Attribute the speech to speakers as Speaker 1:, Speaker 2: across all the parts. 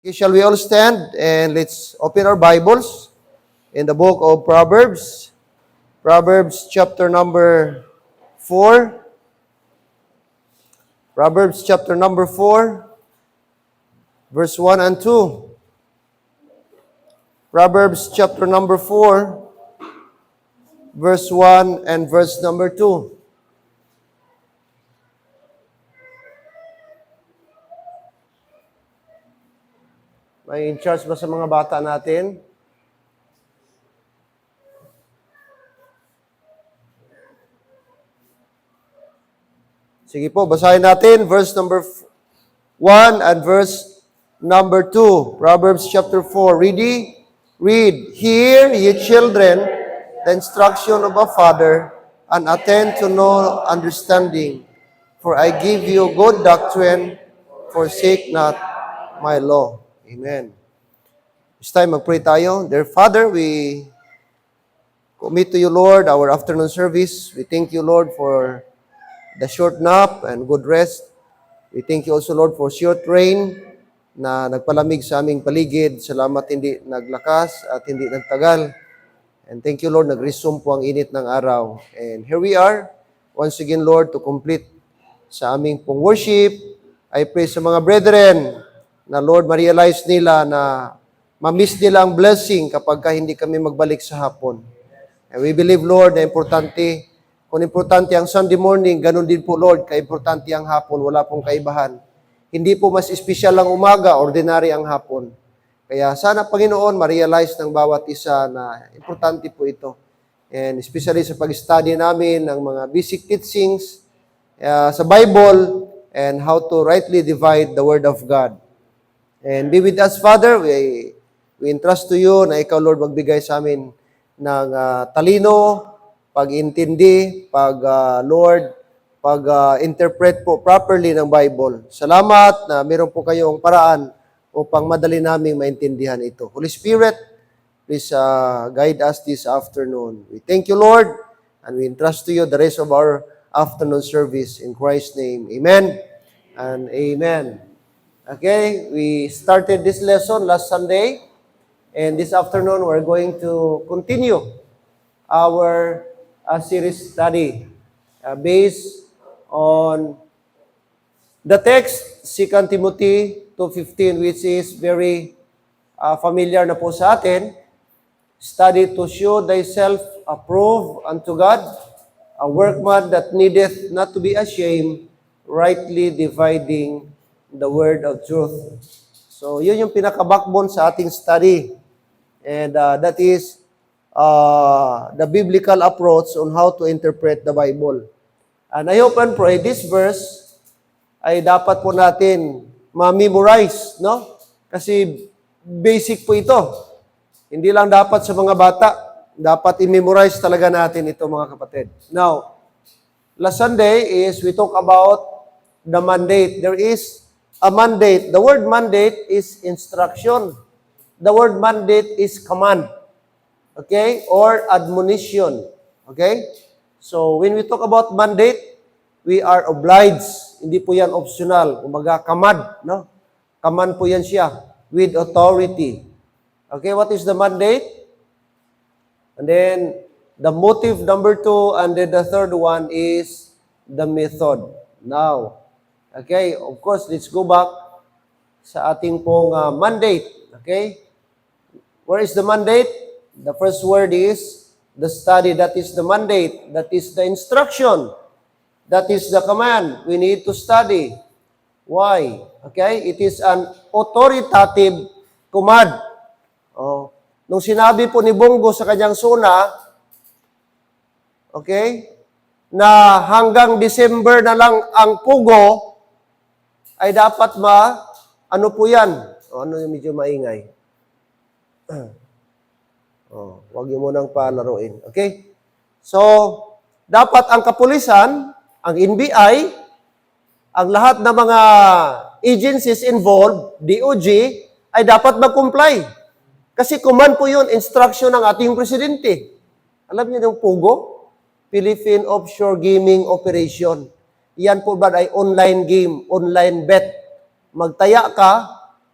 Speaker 1: Okay, shall we all stand and let's open our Bibles in the book of Proverbs. Proverbs chapter number 4. Proverbs chapter number 4, verse 1 and 2. Proverbs chapter number 4, verse 1 and verse number 2. May in charge ba sa mga bata natin? Sige po, basahin natin verse number 1 and verse number 2. Proverbs chapter 4. Read. Hear, ye children, the instruction of a father, and attend to know understanding. For I give you good doctrine, forsake not my law. Amen. This time, mag-pray tayo. Dear Father, we commit to you, Lord, our afternoon service. We thank you, Lord, for the short nap and good rest. We thank you also, Lord, for short rain na nagpalamig sa aming paligid. Salamat hindi naglakas at hindi nagtagal. And thank you, Lord, nag-resume po ang init ng araw. And here we are, once again, Lord, to complete sa aming pong worship. I pray sa mga brethren na, Lord, ma-realize nila na ma-miss nila ang blessing kapag hindi kami magbalik sa hapon. And we believe, Lord, na importante, kung importante ang Sunday morning, ganun din po, Lord, ka-importante ang hapon, wala pong kaibahan. Hindi po mas espesyal ang umaga, ordinary ang hapon. Kaya sana, Panginoon, ma-realize ng bawat isa na importante po ito. And especially sa pag-study namin ng mga basic teachings sa Bible and how to rightly divide the Word of God. And be with us, Father. We entrust to you na ikaw, Lord, magbigay sa amin ng talino, pag-intindi, pag-interpret po properly ng Bible. Salamat na meron po kayong paraan upang madali naming maintindihan ito. Holy Spirit, please guide us this afternoon. We thank you, Lord, and we entrust to you the rest of our afternoon service. In Christ's name, amen and amen. Okay, we started this lesson last Sunday, and this afternoon we're going to continue our series study based on the text, 2 Timothy 2:15, which is very familiar na po sa atin. Study to show thyself approved unto God, a workman that needeth not to be ashamed, rightly dividing the word of truth. So, yun yung pinaka-backbone sa ating study. And that is the biblical approach on how to interpret the Bible. And I hope and pray this verse ay dapat po natin ma-memorize, no? Kasi basic po ito. Hindi lang dapat sa mga bata, dapat i-memorize talaga natin ito, mga kapatid. Now, last Sunday is we talk about the mandate. There is a mandate. The word mandate is instruction. The word mandate is command. Okay? Or admonition. Okay? So, when we talk about mandate, we are obliged. Hindi po yan optional. Umaga, command. No? Command po yan siya. With authority. Okay, what is the mandate? And then, the motive number 2, and then the third one is the method. Now, okay, of course, let's go back sa ating pong mandate. Okay? Where is the mandate? The first word is the study. That is the mandate. That is the instruction. That is the command. We need to study. Why? Okay? It is an authoritative command. Oh. Nung sinabi po ni Bongo sa kanyang suna, okay, na hanggang December na lang ang pugo, ay dapat ano po yan? Ano yung medyo maingay? Wag niyo munang palaruin. Okay? So, dapat ang kapulisan, ang NBI, ang lahat ng mga agencies involved, DOJ, ay dapat mag-comply. Kasi command po yun, instruction ng ating presidente. Alam niyo yung POGO? Philippine Offshore Gaming Operation. Yan po ba ay online game, online bet. Magtaya ka,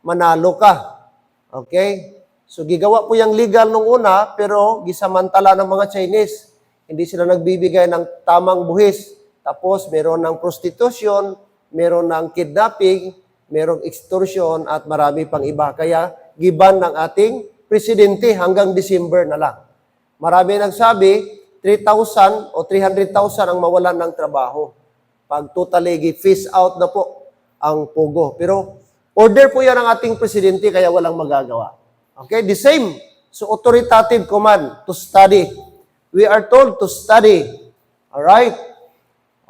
Speaker 1: manalo ka. Okay? So, gigawa po yung legal nung una, pero gisamantala ng mga Chinese. Hindi sila nagbibigay ng tamang buhis. Tapos, meron ng prostitution, meron ng kidnapping, merong extortion, at marami pang iba. Kaya, giban ng ating presidente hanggang December na lang. Marami nagsabi, 3,000 o 300,000 ang mawalan ng trabaho. Pag totally phase out na po ang Pogo. Pero order po yan ng ating presidente kaya walang magagawa. Okay, the same. So authoritative command to study. We are told to study. Alright?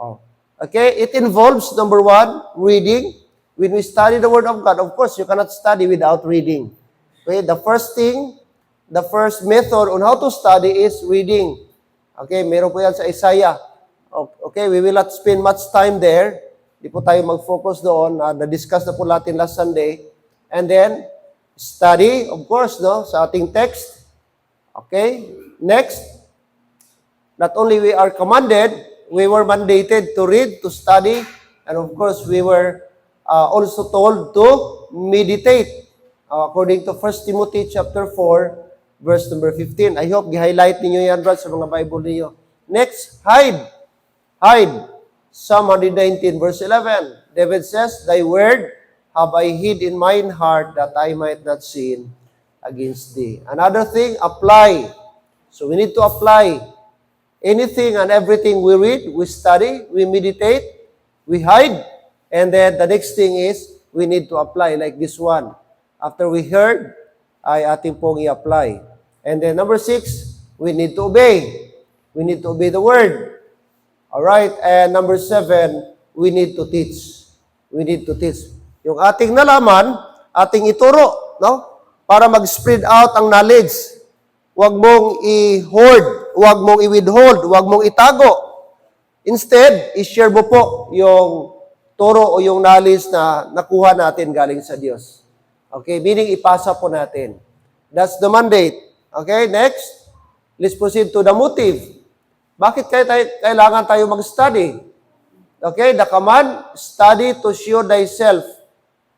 Speaker 1: Oh. Okay, it involves, number one, reading. When we study the Word of God, of course, you cannot study without reading. Okay, the first method on how to study is reading. Okay, meron po yan sa Isaiah. Okay, we will not spend much time there. Di po tayo mag-focus doon. Na-discuss na po natin last Sunday. And then, study, of course, no, sa ating text. Okay, next, not only we are commanded, we were mandated to read, to study, and of course, we were also told to meditate. According to 1 Timothy chapter 4, verse number 15. I hope gi-highlight ninyo yan, brad, sa mga Bible niyo. Next, hide. Hide. Psalm 119, verse 11. David says, Thy word have I hid in mine heart that I might not sin against thee. Another thing, apply. So we need to apply. Anything and everything we read, we study, we meditate, we hide. And then the next thing is, we need to apply like this one. After we heard, ay ating pong i-apply. And then number 6, we need to obey. We need to obey the word. Alright, and number 7, we need to teach. We need to teach. Yung ating nalaman, ating ituro, no? Para mag-spread out ang knowledge. Huwag mong i-hoard, huwag mong i-withhold, huwag mong itago. Instead, i-share mo po yung turo o yung knowledge na nakuha natin galing sa Diyos. Okay, meaning ipasa po natin. That's the mandate. Okay, next, let's proceed to the motive. Bakit kailangan tayo mag-study? Okay, the command, study to show thyself.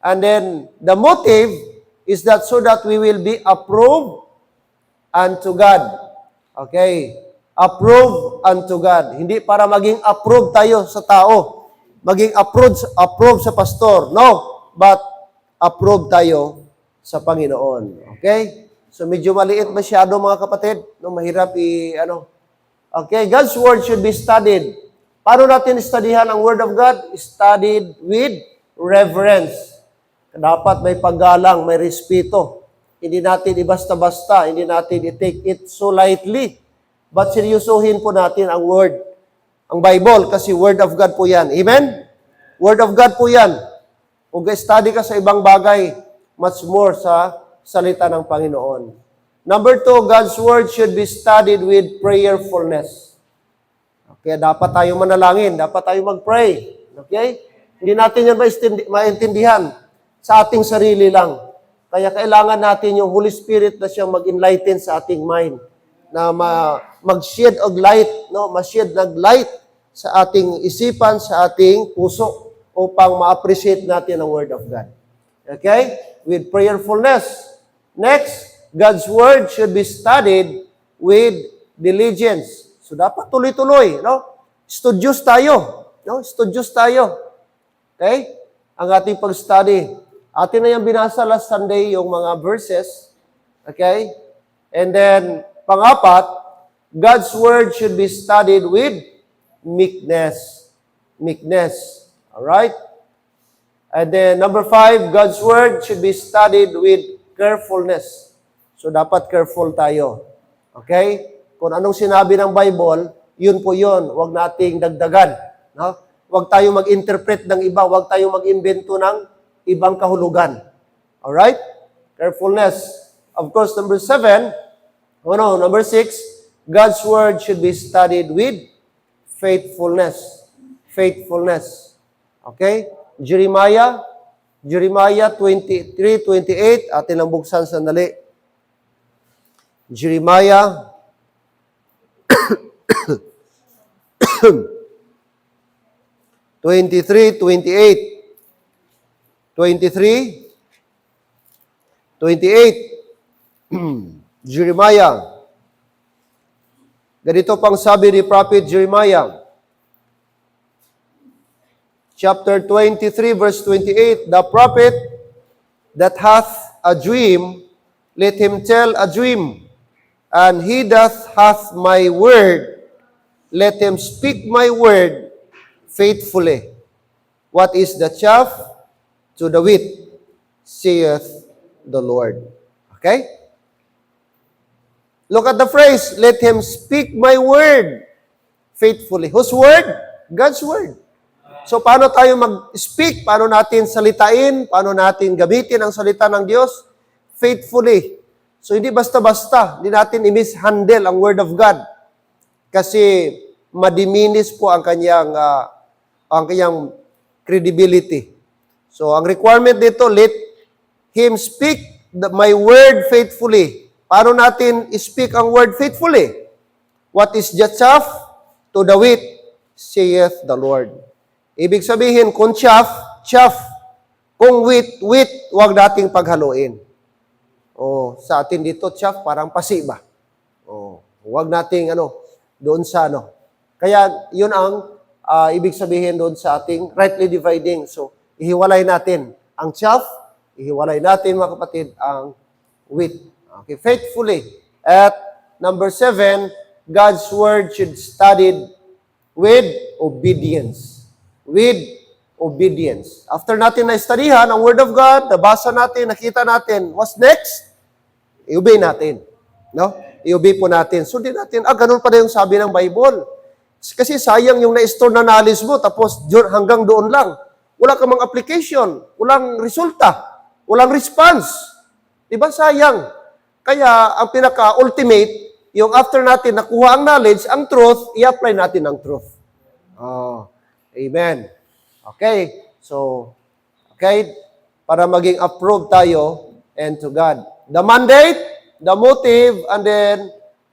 Speaker 1: And then, the motive is that so that we will be approved unto God. Okay, approved unto God. Hindi para maging approved tayo sa tao. Maging approved sa pastor. No, but approved tayo sa Panginoon. Okay? So medyo maliit masyado mga kapatid. No, mahirap Okay, God's Word should be studied. Paano natin studihan ang Word of God? Studied with reverence. Dapat may paggalang, may respeto. Hindi natin ibasta-basta, hindi natin i-take it so lightly. But seryosohin po natin ang Word, ang Bible, kasi Word of God po yan. Amen? Word of God po yan. Kung study ka sa ibang bagay, much more sa salita ng Panginoon. Number 2, God's Word should be studied with prayerfulness. Okay, dapat tayo manalangin, dapat tayo mag-pray. Okay? Hindi natin yan maintindihan sa ating sarili lang. Kaya kailangan natin yung Holy Spirit na siyang mag-enlighten sa ating mind, na mag-shed of light, no? Ma-shed ng light sa ating isipan, sa ating puso, upang ma-appreciate natin ang Word of God. Okay? With prayerfulness. Next, God's Word should be studied with diligence. So, dapat tuloy-tuloy, no? Studious tayo. No? Studious tayo. Okay? Ang ating pag-study. Atin na yung binasa last Sunday, yung mga verses. Okay? And then, pang-apat, God's Word should be studied with meekness. Meekness. Alright? And then, number 5, God's Word should be studied with carefulness. So, dapat careful tayo. Okay? Kung anong sinabi ng Bible, yun po yun. Huwag nating dagdagan. No? Huwag tayong mag-interpret ng iba. Huwag tayong mag-invento ng ibang kahulugan. Alright? Carefulness. Of course, number 6, God's Word should be studied with faithfulness. Faithfulness. Okay? Jeremiah 23:28. Atin lang buksan sandali. Jeremiah 23:28. 28. Jeremiah. Ganito pang sabi ni Prophet Jeremiah. Chapter 23, verse 28. The prophet that hath a dream, let him tell a dream. And he that hath my word, let him speak my word faithfully. What is the chaff to the wheat, saith the Lord. Okay? Look at the phrase, let him speak my word faithfully. Whose word? God's word. So, paano tayo mag-speak? Paano natin salitain? Paano natin gamitin ang salita ng Diyos? Faithfully. So, hindi basta-basta. Hindi natin i-mishandle ang word of God. Kasi, madiminis po ang kanyang credibility. So, ang requirement dito, let him speak my word faithfully. Paano natin i-speak ang word faithfully? What is the chaff to the wheat, saith the Lord. Ibig sabihin, kung chaff, chaff. Kung wheat, wheat, huwag nating paghaluin. Sa atin dito, chaff, parang pasi ba? Huwag nating, doon sa, Kaya, yun ang ibig sabihin doon sa ating rightly dividing. So, ihiwalay natin ang chaff, ihiwalay natin, mga kapatid, ang wheat. Okay, faithfully. At number 7, God's word should studied with obedience. With obedience. After natin na-studyhan ang word of God, nabasa natin, nakita natin, what's next? I-obey natin. No? I-obey po natin. So, di natin, ganun pa na yung sabi ng Bible. Kasi sayang yung na-store na knowledge mo, tapos hanggang doon lang. Wala ka mang application, walang resulta, walang response. Diba sayang? Kaya, ang pinaka-ultimate, yung after natin nakuha ang knowledge, ang truth, i-apply natin ang truth. Amen. Okay. So, para maging approved tayo and to God. The mandate, the motive, and then,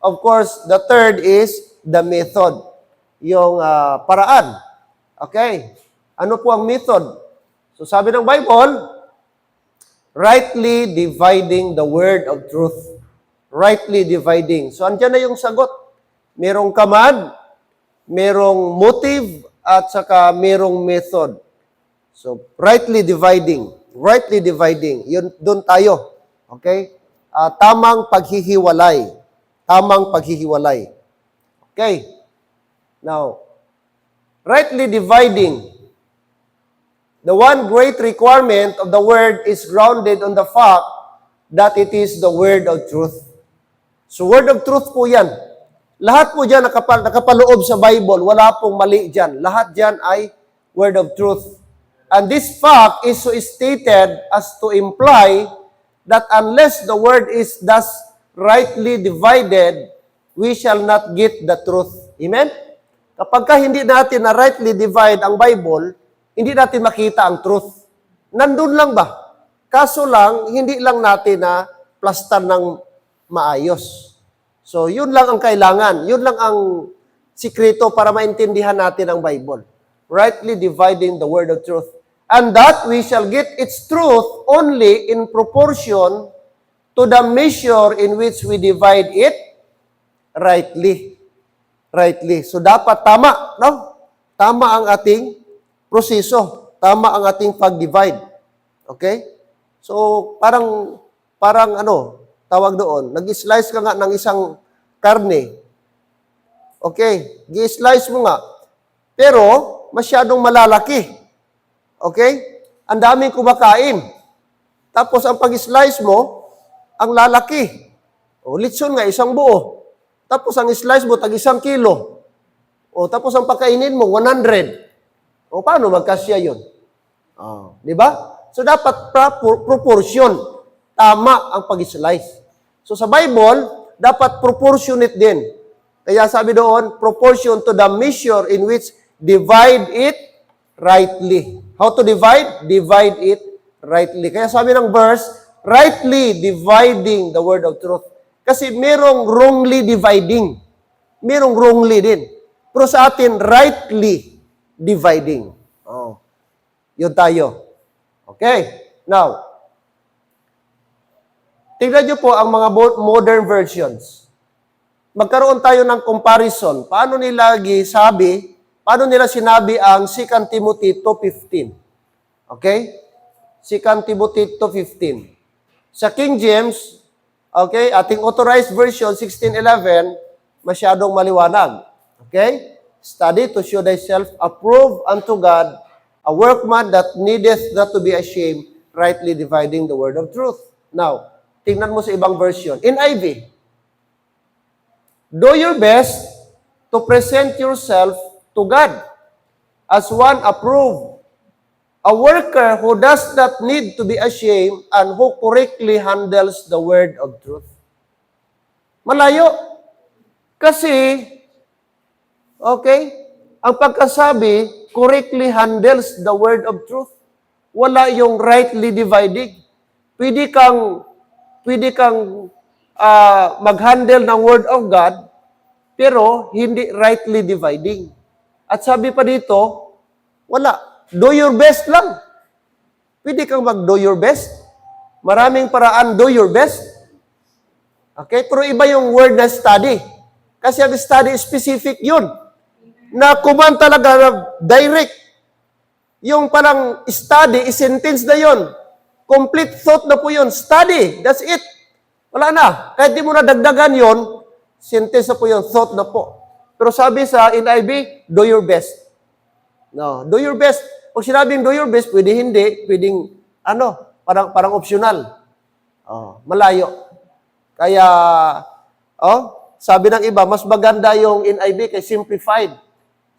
Speaker 1: of course, the third is the method. Yung paraan. Okay. Ano po ang method? So, sabi ng Bible, rightly dividing the word of truth. Rightly dividing. So, andyan na yung sagot. Merong command, merong motive, at saka merong method. So, rightly dividing. Rightly dividing. Yun, doon tayo. Okay? Tamang paghihiwalay. Tamang paghihiwalay. Okay. Now, rightly dividing. The one great requirement of the word is grounded on the fact that it is the word of truth. So, word of truth po yan. Lahat po dyan nakapaloob sa Bible, wala pong mali dyan. Lahat dyan ay word of truth. And this fact is so stated as to imply that unless the word is thus rightly divided, we shall not get the truth. Amen? Kapag hindi natin na rightly divide ang Bible, hindi natin makita ang truth. Nandun lang ba? Kaso lang, hindi lang natin na plastar ng maayos. So, yun lang ang kailangan. Yun lang ang sikreto para maintindihan natin ang Bible. Rightly dividing the word of truth. And that we shall get its truth only in proportion to the measure in which we divide it rightly. Rightly. So, dapat tama, no? Tama ang ating proseso. Tama ang ating pag-divide. Okay? So, parang tawag doon, nag-slice ka nga ng isang karne. Okay, gi-slice mo nga. Pero, masyadong malalaki. Okay? Ang daming kumakain. Tapos, ang pag-slice mo, ang lalaki. Litson nga, isang buo. Tapos, ang slice mo, tag-1 kilo. Tapos, ang pagkainin mo, 100. Paano magkasya yun? Di ba? So, dapat proportion. Tama ang pag-slice. So sa Bible, dapat proportionate din. Kaya sabi doon, proportion to the measure in which divide it rightly. How to divide? Divide it rightly. Kaya sabi ng verse, rightly dividing the word of truth. Kasi merong wrongly dividing. Merong wrongly din. Pero sa atin, rightly dividing. Yun tayo. Okay. Now, tingnan nyo po ang mga modern versions. Magkaroon tayo ng comparison. Paano nila sinabi ang 2 Timothy 2:15? Okay? 2 Timothy 2:15. Sa King James, okay, ating authorized version, 16:11, masyadong maliwanag. Okay? Study to show thyself approved unto God, a workman that needeth not to be ashamed, rightly dividing the word of truth. Now, tingnan mo sa ibang version. NIV, do your best to present yourself to God as one approved, a worker who does not need to be ashamed and who correctly handles the word of truth. Malayo. Kasi, okay, ang pagkasabi, correctly handles the word of truth. Wala yung rightly dividing. Pwede kang mag-handle ng word of God, pero hindi rightly dividing. At sabi pa dito, wala. Do your best lang. Pwede kang mag-do your best. Maraming paraan, do your best. Okay? Pero iba yung word na study. Kasi ang study specific yun. Na command talaga na direct. Yung parang study, is-sentence na yun. Complete thought na po yun. Study, that's it. Wala na. Kahit di mo na dagdagan yun, sentence na po yun, thought na po. Pero sabi sa NIV, do your best. No, do your best. Pag sinabing do your best, pwede hindi, pwedeng, parang optional. Malayo. Kaya, sabi ng iba, mas maganda yung NIV kay simplified.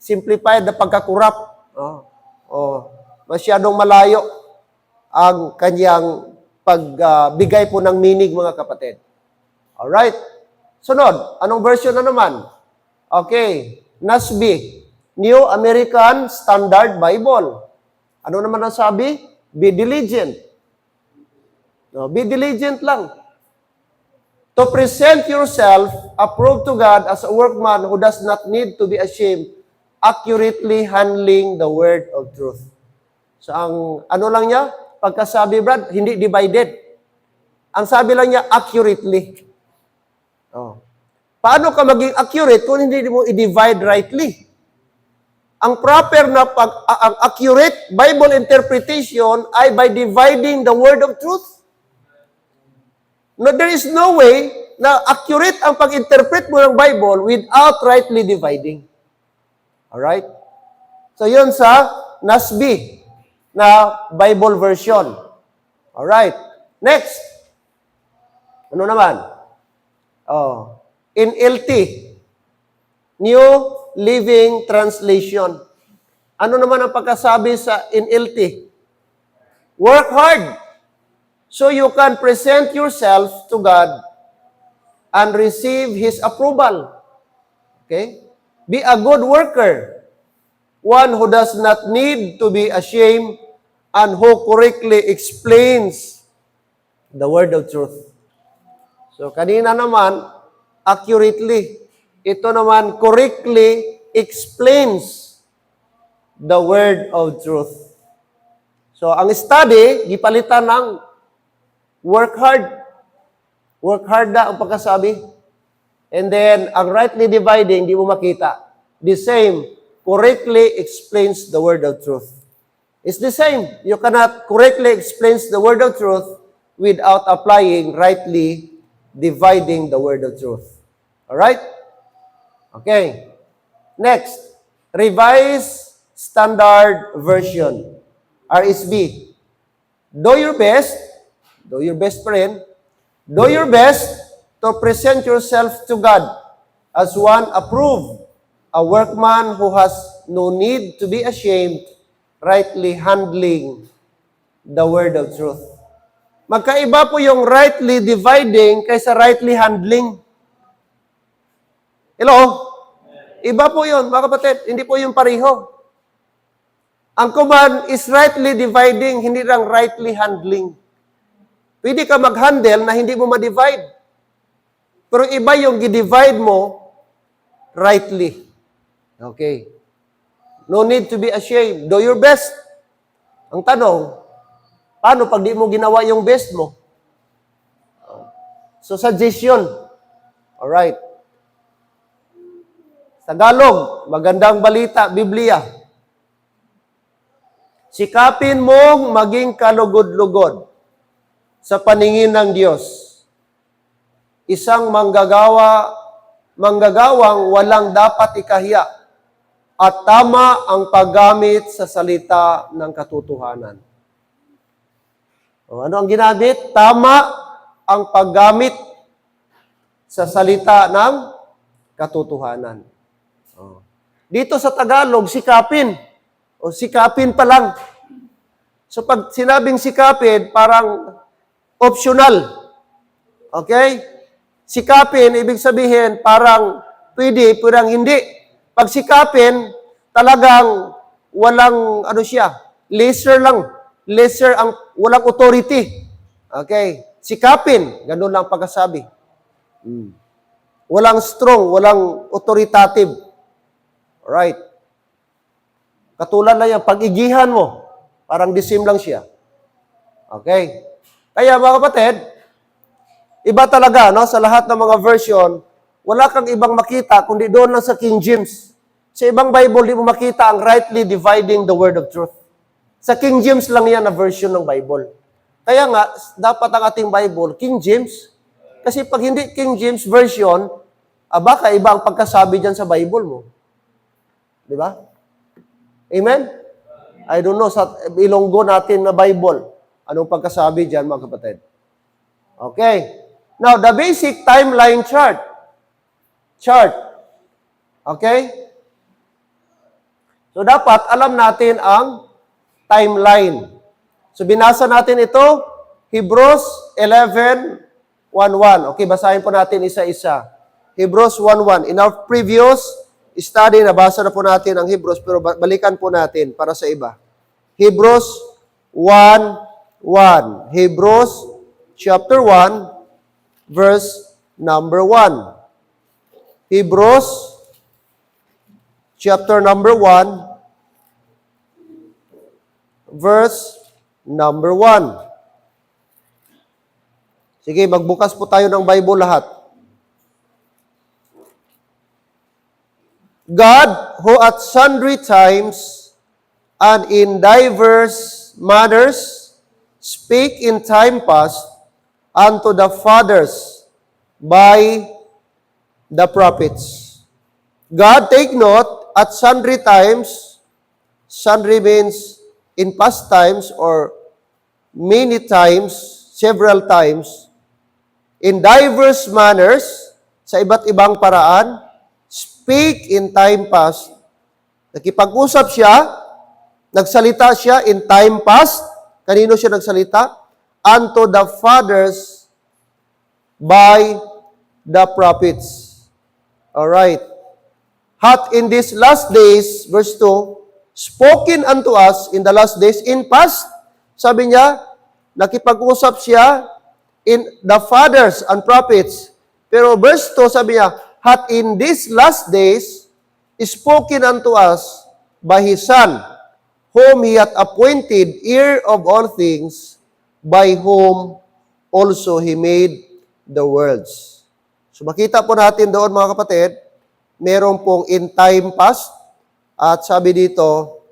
Speaker 1: Simplified na pagkakurap. Masyadong malayo ang kanyang pagbigay po ng meaning, mga kapatid. Alright. Sunod, anong version na naman? Okay, NASB, New American Standard Bible. Ano naman ang sabi? Be diligent. Be diligent lang. To present yourself approved to God as a workman who does not need to be ashamed, accurately handling the word of truth. So, ano lang niya? Pagkasabi, Brad, hindi divided. Ang sabi lang niya, accurately. Paano ka maging accurate kung hindi mo i-divide rightly? Ang proper na ang accurate Bible interpretation ay by dividing the word of truth. No, there is no way na accurate ang pag-interpret mo ng Bible without rightly dividing. Alright? So, yun sa NASB na Bible version. Alright. Next. Ano naman? NLT. New Living Translation. Ano naman ang pagkasabi sa NLT? Work hard so you can present yourself to God and receive His approval. Okay? Be a good worker, one who does not need to be ashamed and who correctly explains the word of truth. So, kanina naman, accurately. Ito naman, correctly explains the word of truth. So, ang study, gipalitan ng work hard. Work hard na ang pagkasabi. And then, ang rightly dividing, di mo makita. The same, correctly explains the word of truth. It's the same. You cannot correctly explain the word of truth without applying rightly dividing the word of truth. Alright? Okay. Next, Revised Standard Version. RSV. Do your best pa rin, do your best to present yourself to God as one approved, a workman who has no need to be ashamed, rightly handling the word of truth. Magkaiba po yung rightly dividing kaysa rightly handling. Hello? Iba po yun, mga kapatid. Hindi po yung pareho. Ang command is rightly dividing, hindi lang rightly handling. Pwede ka mag-handle na hindi mo ma-divide. Pero iba yung gi-divide mo rightly. Okay. No need to be ashamed. Do your best. Ang tanong, paano pag di mo ginawa yung best mo? So, suggestion. Alright. Tagalog, magandang balita, Biblia. Sikapin mong maging kalugod-lugod sa paningin ng Diyos. Isang manggagawang walang dapat ikahiya at tama ang paggamit sa salita ng katotohanan. O, ano ang ginamit? Tama ang paggamit sa salita ng katotohanan. O. Dito sa Tagalog, sikapin. O sikapin pa lang. So pag sinabing sikapin, parang optional. Okay? Sikapin, ibig sabihin, parang pwede, parang hindi. Pag sikapin, talagang walang, lesser lang. Lesser ang, walang authority. Okay? Sikapin, ganun lang pagkasabi. Walang strong, walang authoritative. Alright. Katulad na yan, pag-igihan mo, parang the same lang siya. Okay? Kaya mga kapatid, iba talaga, no? Sa lahat ng mga version, wala kang ibang makita kundi doon lang sa King James. Sa ibang Bible, di mo makita ang rightly dividing the word of truth. Sa King James lang yan na version ng Bible. Kaya nga, dapat ang ating Bible, King James. Kasi pag hindi King James version, baka iba ang pagkasabi dyan sa Bible mo. Di ba? Amen? I don't know, sa Ilonggo natin na Bible, anong pagkasabi dyan, mga kapatid? Okay. Now, the basic timeline chart. Okay? So, dapat alam natin ang timeline. So, binasa natin ito, Hebrews 11:1-1. Okay, basahin po natin isa-isa. Hebrews 1:1. In our previous study, nabasa na po natin ang Hebrews, pero balikan po natin para sa iba. Hebrews 1:1. Hebrews chapter 1, verse number 1. Hebrews chapter number 1, verse number 1. Sige, magbukas po tayo ng Bible lahat. God, who at sundry times and in diverse manners spake in time past unto the fathers by the prophets. God, take note, at sundry times, sundry means in past times or many times, several times, in diverse manners, sa iba't ibang paraan, speak in time past. Nakipag-usap siya, nagsalita siya in time past. Kanino siya nagsalita? Unto the fathers by the prophets. Alright. Hath in these last days, verse 2, spoken unto us in the last days, in past, sabi niya, nakipag-usap siya in the fathers and prophets. Pero verse 2, sabi niya, hath in these last days spoken unto us by His Son, whom He hath appointed heir of all things, by whom also He made the worlds. So makita po natin doon, mga kapatid, meron pong in time past, at sabi dito,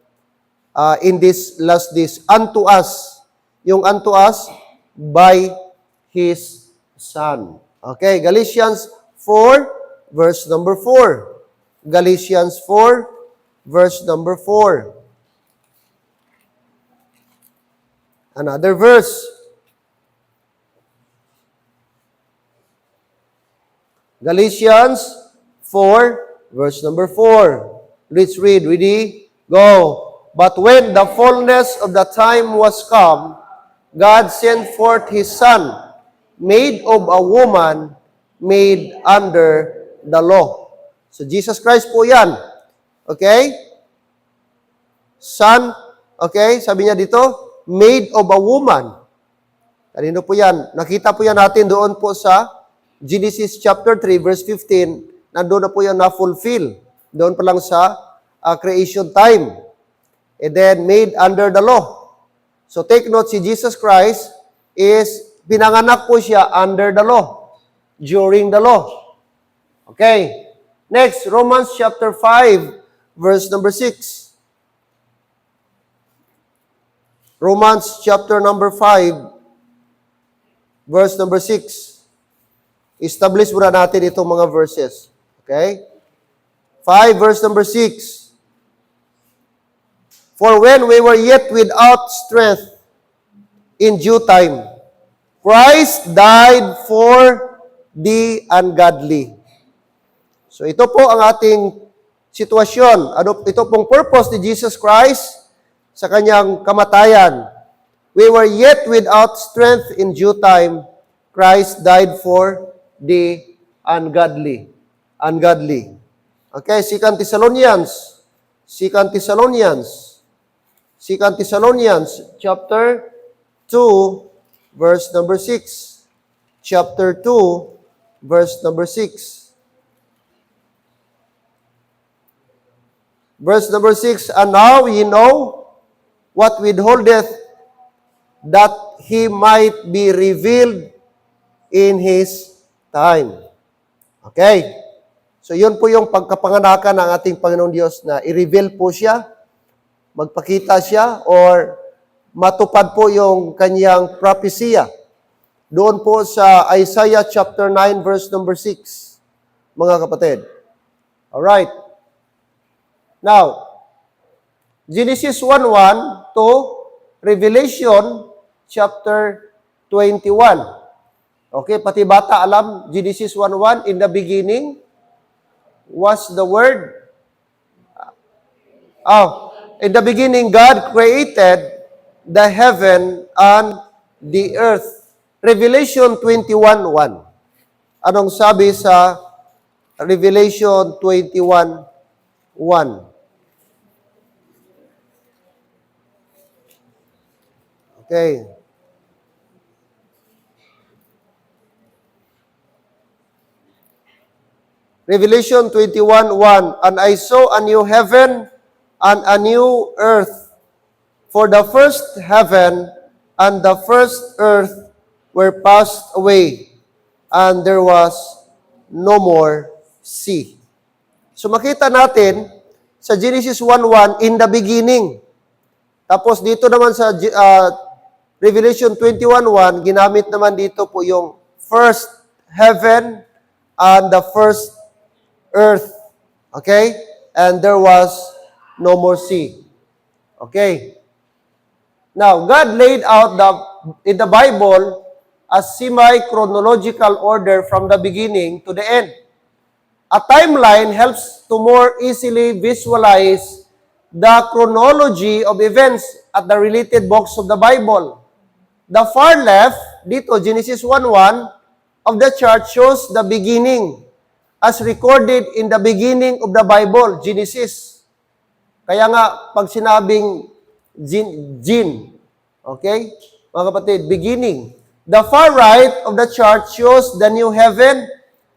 Speaker 1: in these last days, unto us. Yung unto us, by His Son. Okay, Galatians 4, verse number 4. Galatians 4, verse number 4. Another verse. Galatians 4, verse number 4. Let's read. Ready? Go. But when the fullness of the time was come, God sent forth His Son, made of a woman, made under the law. So, Jesus Christ po yan. Okay? Son, okay? Sabi niya dito, made of a woman. Kanino po yan? Nakita po yan natin doon po sa Genesis chapter 3, verse 15. Nandoon na po yan na-fulfill. Doon pa lang sa creation time. And then, made under the law. So, take note, si Jesus Christ is, pinanganak po siya under the law. during the law. Okay. Next, Romans chapter 5, verse number 6. Romans chapter number 5, verse number 6. Establish muna natin itong mga verses. Okay? 5, verse number 6. For when we were yet without strength, in due time, Christ died for the ungodly. So ito po ang ating sitwasyon. Ito pong purpose ni Jesus Christ sa kanyang kamatayan. We were yet without strength in due time, Christ died for the ungodly. Ungodly. Okay, 2 Thessalonians. 2 Thessalonians chapter 2, verse number 6. Chapter 2, verse number 6. Verse number 6, and now ye know what withholdeth, that he might be revealed in his time. Okay. So yun po yung pagkapanganakan ng ating Panginoon Diyos na i-reveal po siya, magpakita siya, or matupad po yung kanyang propesya. Doon po sa Isaiah chapter 9, verse number 6, mga kapatid. Alright. Now, Genesis 1:1 to Revelation chapter 21. Okay, pati bata alam, Genesis 1:1, in the beginning was the Word. In the beginning, God created the heaven and the earth. Revelation 21:1. Anong sabi sa Revelation 21:1? Okay. Revelation 21:1, and I saw a new heaven and a new earth, for the first heaven and the first earth were passed away, and there was no more sea. So makita natin sa Genesis 1:1, in the beginning. Tapos dito naman sa Revelation 21:1, ginamit naman dito po yung first heaven and the first earth. Okay? And there was no more sea. Okay? Now, God laid out in the Bible a semi-chronological order from the beginning to the end. A timeline helps to more easily visualize the chronology of events at the related books of the Bible. The far left, dito, Genesis 1:1, of the chart shows the beginning as recorded in the beginning of the Bible, Genesis. Kaya nga, pag sinabing Jin, okay? Mga kapatid, beginning. The far right of the chart shows the new heaven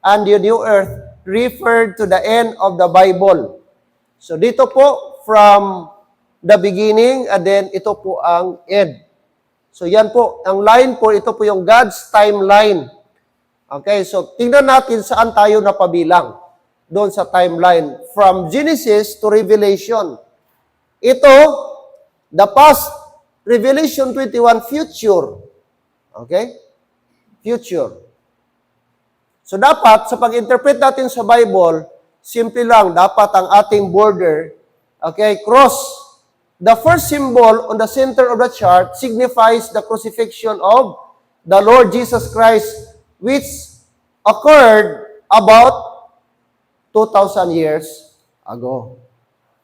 Speaker 1: and the new earth referred to the end of the Bible. So dito po, from the beginning, and then ito po ang end. So yan po, ang line po, ito po yung God's timeline. Okay, so tingnan natin saan tayo napabilang doon sa timeline. From Genesis to Revelation. Ito, the past, Revelation 21, future. Okay? Future. So dapat, sa pag-interpret natin sa Bible, simple lang, dapat ang ating border, okay, cross. The first symbol on the center of the chart signifies the crucifixion of the Lord Jesus Christ, which occurred about 2,000 years ago.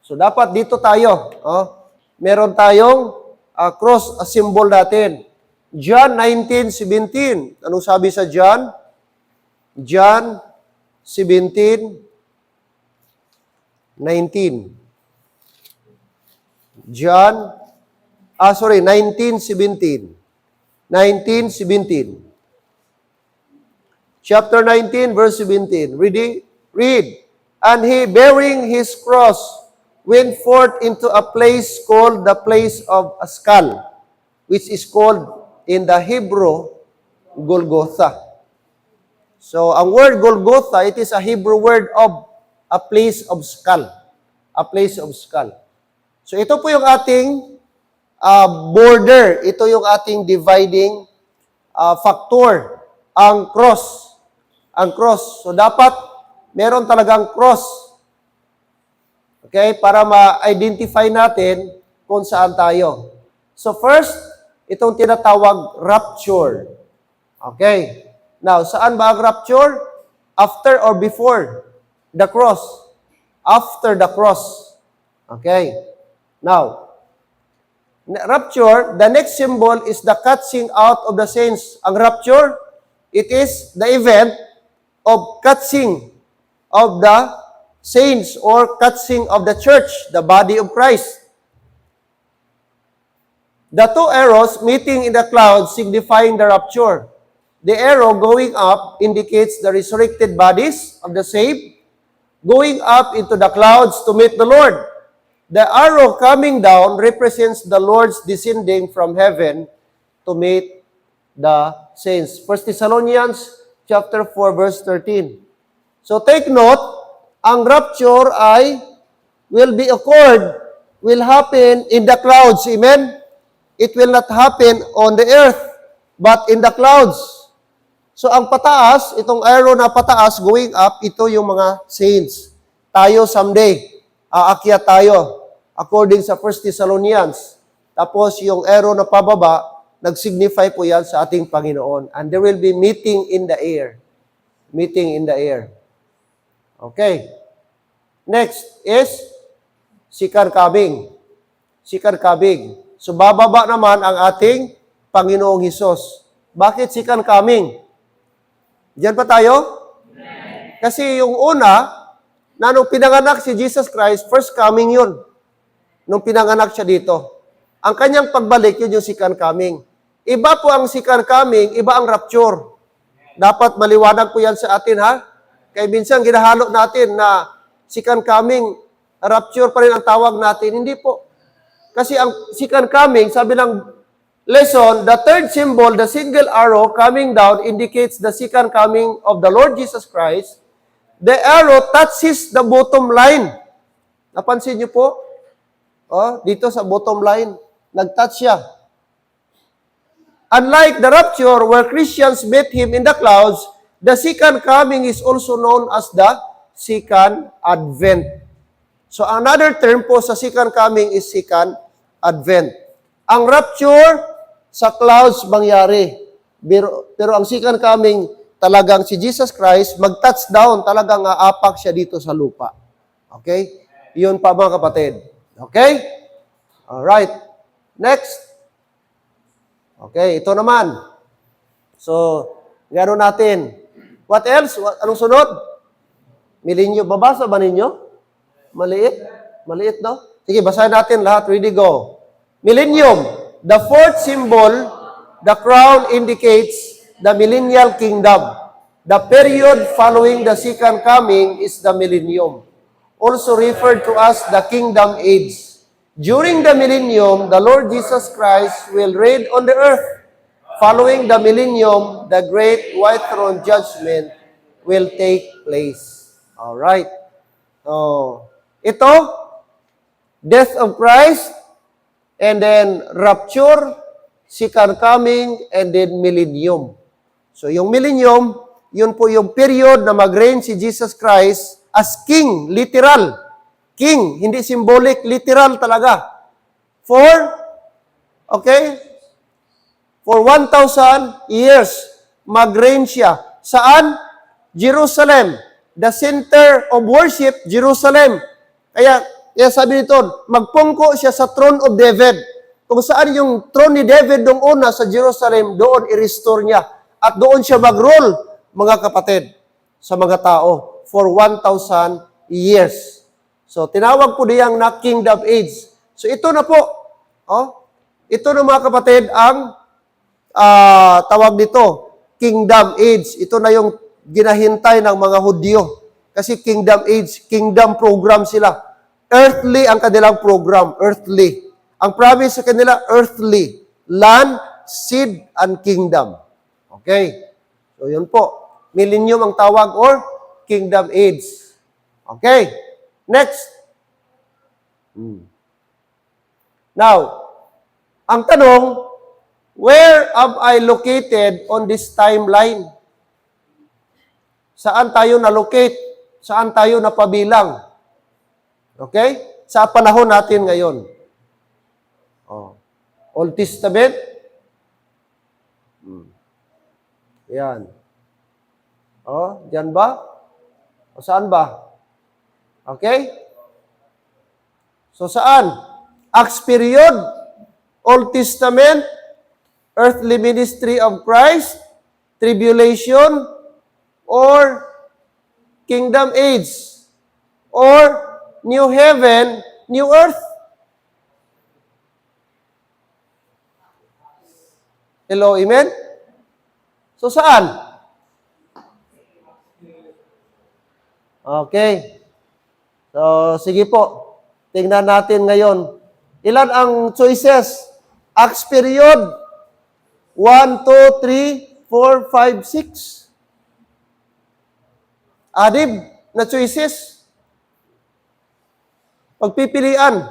Speaker 1: So dapat dito tayo, meron tayong cross, a symbol natin. John 19:17. Anong sabi sa John? John 17:19. John, 19:17. 19:17. Chapter 19, verse 17. Read. And he, bearing his cross, went forth into a place called the place of a skull, which is called in the Hebrew, Golgotha. So, ang word Golgotha, it is a Hebrew word of a place of skull. A place of skull. So, ito po yung ating border. Ito yung ating dividing factor. Ang cross. Ang cross. So, dapat meron talagang cross. Okay? Para ma-identify natin kung saan tayo. So, first, itong tinatawag rapture. Okay? Now, saan ba ang rapture? After or before the cross? After the cross. Okay? Now, rapture, the next symbol is the catching out of the saints. Ang rapture, it is the event of catching of the saints or catching of the church, the body of Christ. The two arrows meeting in the clouds signifying the rapture. The arrow going up indicates the resurrected bodies of the saved, going up into the clouds to meet the Lord. The arrow coming down represents the Lord's descending from heaven to meet the saints. 1 Thessalonians chapter 4 verse 13. So take note, ang rapture ay will happen in the clouds. Amen? It will not happen on the earth, but in the clouds. So ang pataas, itong arrow na pataas going up, ito yung mga saints. Tayo someday, aakyat tayo according sa 1 Thessalonians. Tapos yung arrow na pababa, nag-signify po yan sa ating Panginoon. And there will be meeting in the air. Meeting in the air. Okay. Next is second coming. Second coming. So bababa naman ang ating Panginoong Hesus. Bakit second coming? Diyan pa tayo? Kasi yung una, na nung pinanganak si Jesus Christ, first coming yun. Nung pinanganak siya dito. Ang kanyang pagbalik, yun yung second coming. Iba po ang second coming, iba ang rapture. Dapat maliwanag po yan sa atin, ha? Kaya minsan ginahalo natin na second coming, rapture pa rin ang tawag natin. Hindi po. Kasi ang second coming, sabi ng lesson, the third symbol, the single arrow coming down indicates the second coming of the Lord Jesus Christ. The arrow touches the bottom line. Napansin niyo po? Dito sa bottom line, nag-touch siya. Unlike the rapture where Christians met Him in the clouds, the second coming is also known as the second advent. So another term po sa second coming is second advent. Ang rapture, sa clouds mangyari. Pero ang second coming, talagang si Jesus Christ, mag-touchdown, talagang aapak siya dito sa lupa. Okay? Iyon pa mga kapatid. Okay? Alright. Next. Okay, ito naman. So, gano'n natin. What else? Anong sunod? Milenyo. Babasa ba ninyo? Maliit? Maliit, no? Sige, basahin natin lahat. Ready, go. Millennium. The fourth symbol, the crown indicates the millennial kingdom. The period following the second coming is the millennium, also referred to as the kingdom age. During the millennium, the Lord Jesus Christ will reign on the earth. Following the millennium, the great white throne judgment will take place. All right. Ito, death of Christ, and then rapture, second coming, and then millennium. So yung millennium, yun po yung period na mag-reign si Jesus Christ as king, literal. King, hindi symbolic, literal talaga. For 1,000 years, mag-reign siya. Saan? Jerusalem. The center of worship, Jerusalem. Kaya sabi nito, magpungko siya sa throne of David. Kung saan yung throne ni David nung una sa Jerusalem, doon i-restore niya. At doon siya mag-rule, mga kapatid, sa mga tao for 1,000 years. So, tinawag po niyang na kingdom age. So, ito na po. Ito na mga kapatid ang tawag dito, kingdom age. Ito na yung ginahintay ng mga Hudyo. Kasi kingdom age, kingdom program sila. Earthly ang kanilang program, earthly. Ang promise sa kanila, earthly. Land, seed, and kingdom. Okay? So, yun po. Millennium ang tawag or kingdom age. Okay. Next. Now, ang tanong, where am I located on this timeline? Saan tayo na-locate? Saan tayo napabilang? Okay? Sa panahon natin ngayon. Old Testament. Yan. Diyan ba? O saan ba? Okay? So saan? Acts period, Old Testament, earthly ministry of Christ, tribulation, or kingdom age, or new heaven, new earth. Hello, amen? So saan? Okay. So, sige po. Tingnan natin ngayon. Ilan ang choices? Acts period. 1, 2, 3, 4, 5, 6. Anim na choices. Pagpipilian.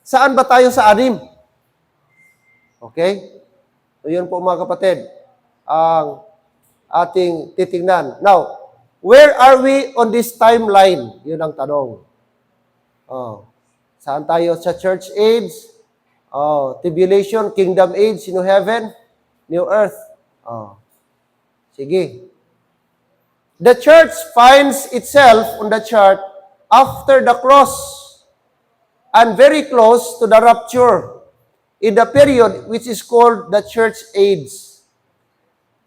Speaker 1: Saan ba tayo sa anim? Okay? So, yun po mga kapatid. Ang ating titingnan. Now, where are we on this timeline? Yun ang tanong. Saan tayo sa church age? Tribulation, kingdom age, new heaven, new earth. Sige. The church finds itself on the chart after the cross and very close to the rapture in the period which is called the church age.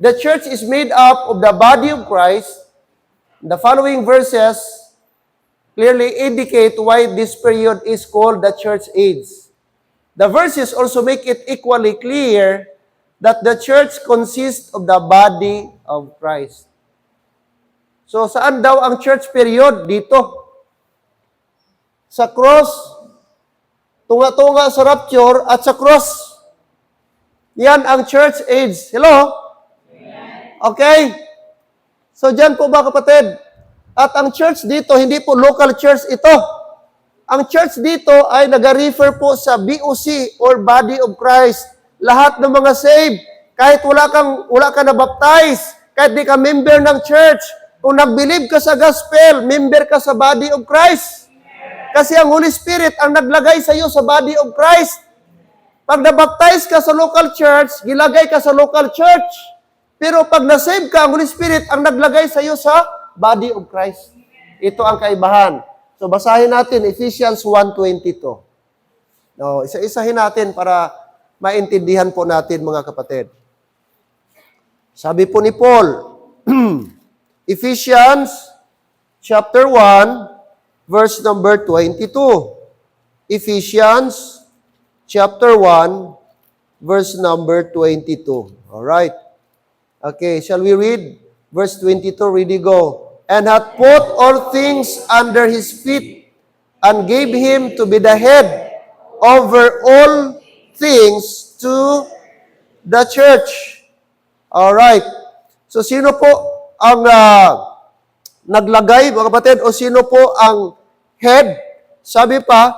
Speaker 1: The church is made up of the body of Christ. The following verses clearly indicate why this period is called the church age. The verses also make it equally clear that the church consists of the body of Christ. So, saan daw ang church period? Dito. Sa cross, tunga-tunga sa rapture, at sa cross. Yan ang church age. Hello? Okay? So, dyan po ba kapatid? At ang church dito, hindi po local church ito. Ang church dito ay nag-refer po sa BOC or Body of Christ. Lahat ng mga saved, kahit wala ka na baptize, kahit di ka member ng church, kung nag-believe ka sa gospel, member ka sa Body of Christ. Kasi ang Holy Spirit ang naglagay sa iyo sa Body of Christ. Pag nabaptize ka sa local church, gilagay ka sa local church. Pero pag na-save ka, ang Holy Spirit ang naglagay sa iyo sa Body of Christ. Ito ang kaibahan. So, basahin natin Ephesians 1:22. No, isa-isahin natin para maintindihan po natin mga kapatid. Sabi po ni Paul, Ephesians chapter 1, verse number 22. Ephesians chapter 1, verse number 22. All right. Okay, shall we read? Verse 22, ready, go. And hath put all things under his feet, and gave him to be the head over all things to the church. All right. So, sino po ang naglagay, mga kapatid, o sino po ang head? Sabi pa,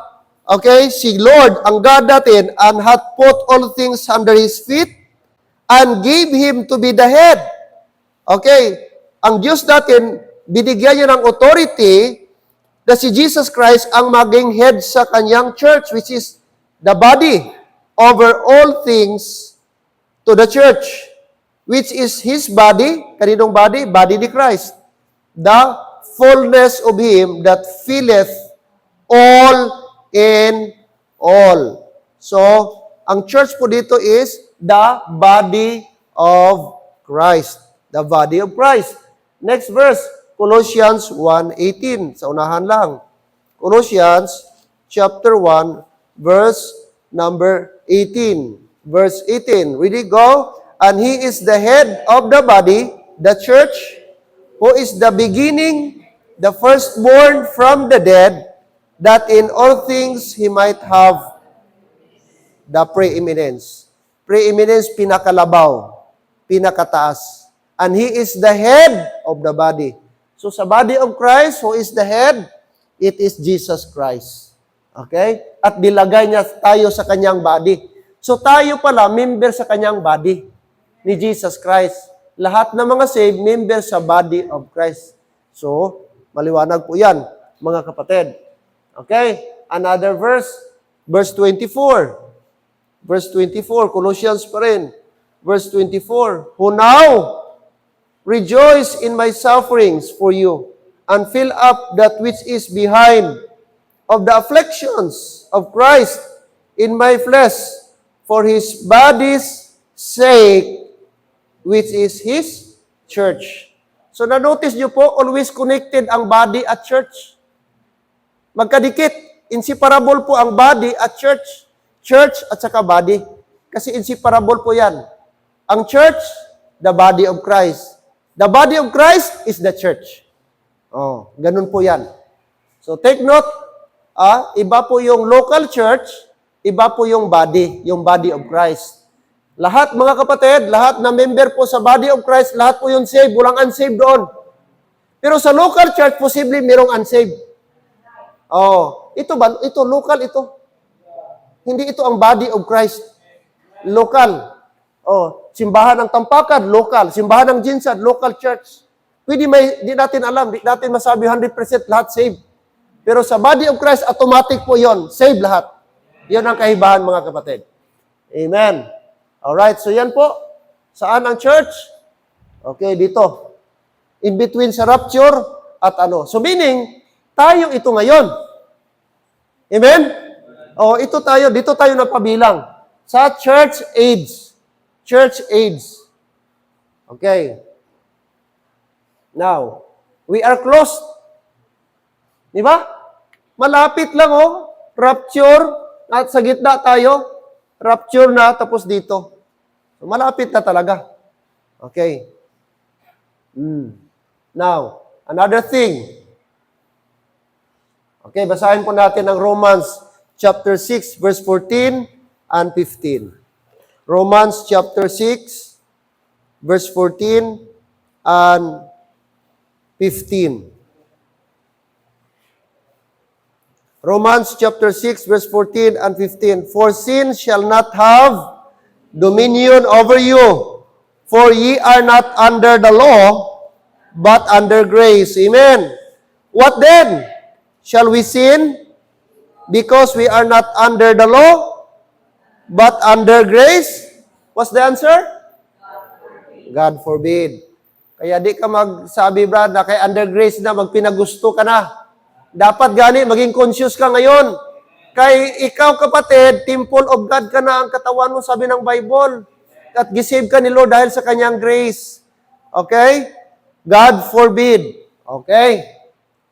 Speaker 1: okay, si Lord, ang God natin, and hath put all things under his feet, and gave him to be the head. Okay, ang Diyos natin, binigyan niya ng authority na si Jesus Christ ang maging head sa kanyang church, which is the body over all things to the church, which is His body. Kaninong body? Body ni Christ. The fullness of Him that filleth all in all. So, ang church po dito is the body of Christ. The body of Christ. Next verse, Colossians 1:18. Sa unahan lang. Colossians chapter 1, verse number 18. Verse 18. Ready, go. And He is the head of the body, the church, who is the beginning, the firstborn from the dead, that in all things He might have the preeminence. Preeminence, pinakalabaw, pinakataas. And He is the head of the body. So sa body of Christ, who is the head? It is Jesus Christ. Okay? At nilagay niya tayo sa kanyang body. So tayo pala, member sa kanyang body ni Jesus Christ. Lahat ng mga saved, member sa body of Christ. So, maliwanag po yan, mga kapatid. Okay? Another verse, verse 24. Verse 24, Colossians pa rin. Verse 24, who now rejoice in my sufferings for you, and fill up that which is behind of the afflictions of Christ in my flesh, for His body's sake, which is His church. So na-notice nyo po, always connected ang body at church. Magkadikit, inseparable po ang body at church. Church at saka body. Kasi inseparable po yan. Ang church, the body of Christ. The body of Christ is the church. Oh, ganun po yan. So take note, iba po yung local church, iba po yung body of Christ. Lahat mga kapatid, lahat na member po sa body of Christ, lahat po yung saved, walang unsaved doon. Pero sa local church, posible mayroong unsaved. Oh, ito ba? Ito, local ito. Hindi ito ang body of Christ. Local. Oh, simbahan ng Tampakan, local. Simbahan ng Jinsad, local church. Pwede di natin alam, di natin masabi 100% lahat saved. Pero sa body of Christ, automatic po yon, saved lahat. Yan ang kahibahan mga kapatid. Amen. Alright, so yan po. Saan ang church? Okay, dito. In between sa rapture at ano. So meaning, tayo ito ngayon. Amen? O, ito tayo, dito tayo napabilang. Sa church age. Church age. Okay. Now, we are close. Di ba? Malapit lang rapture, at sa gitna tayo, rapture na, tapos dito. So, malapit na talaga. Okay. Now, another thing. Okay, basahin po natin ang Romans chapter 6, verse 14 and 15. Romans chapter 6, verse 14 and 15. Romans chapter 6, verse 14 and 15. For sin shall not have dominion over you, for ye are not under the law, but under grace. Amen. What then? Shall we sin because we are not under the law, but under grace? What's the answer? God forbid. Kaya di ka magsabi, brad, na kay under grace na, magpinagusto ka na. Dapat gani, maging conscious ka ngayon. Kay ikaw, kapatid, temple of God ka na ang katawan mo, sabi ng Bible. At gisave ka ni Lord dahil sa kanyang grace. Okay? God forbid. Okay?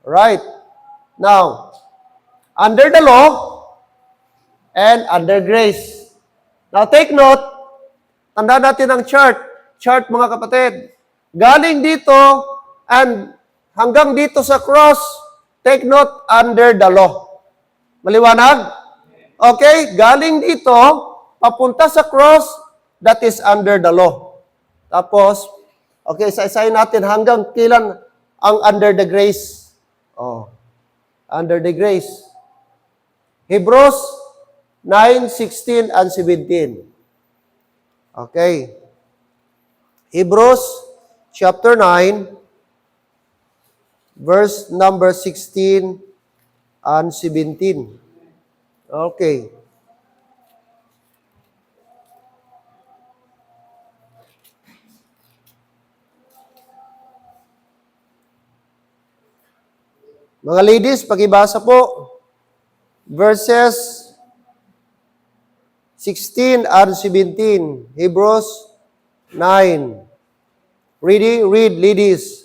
Speaker 1: Right. Now, under the law and under grace. Now, take note, tanda natin ang chart mga kapatid. Galing dito and hanggang dito sa cross, take note, under the law. Maliwanag? Okay, galing dito, papunta sa cross, that is under the law. Tapos, okay, isa-isahin natin hanggang kailan ang under the grace. Oh, under the grace. Hebrews 9, 16, and 17. Okay. Hebrews chapter 9, verse number 16 and 17. Okay. Mga ladies, pakibasa po. Verses 16 and 17. Hebrews 9. Read, ladies.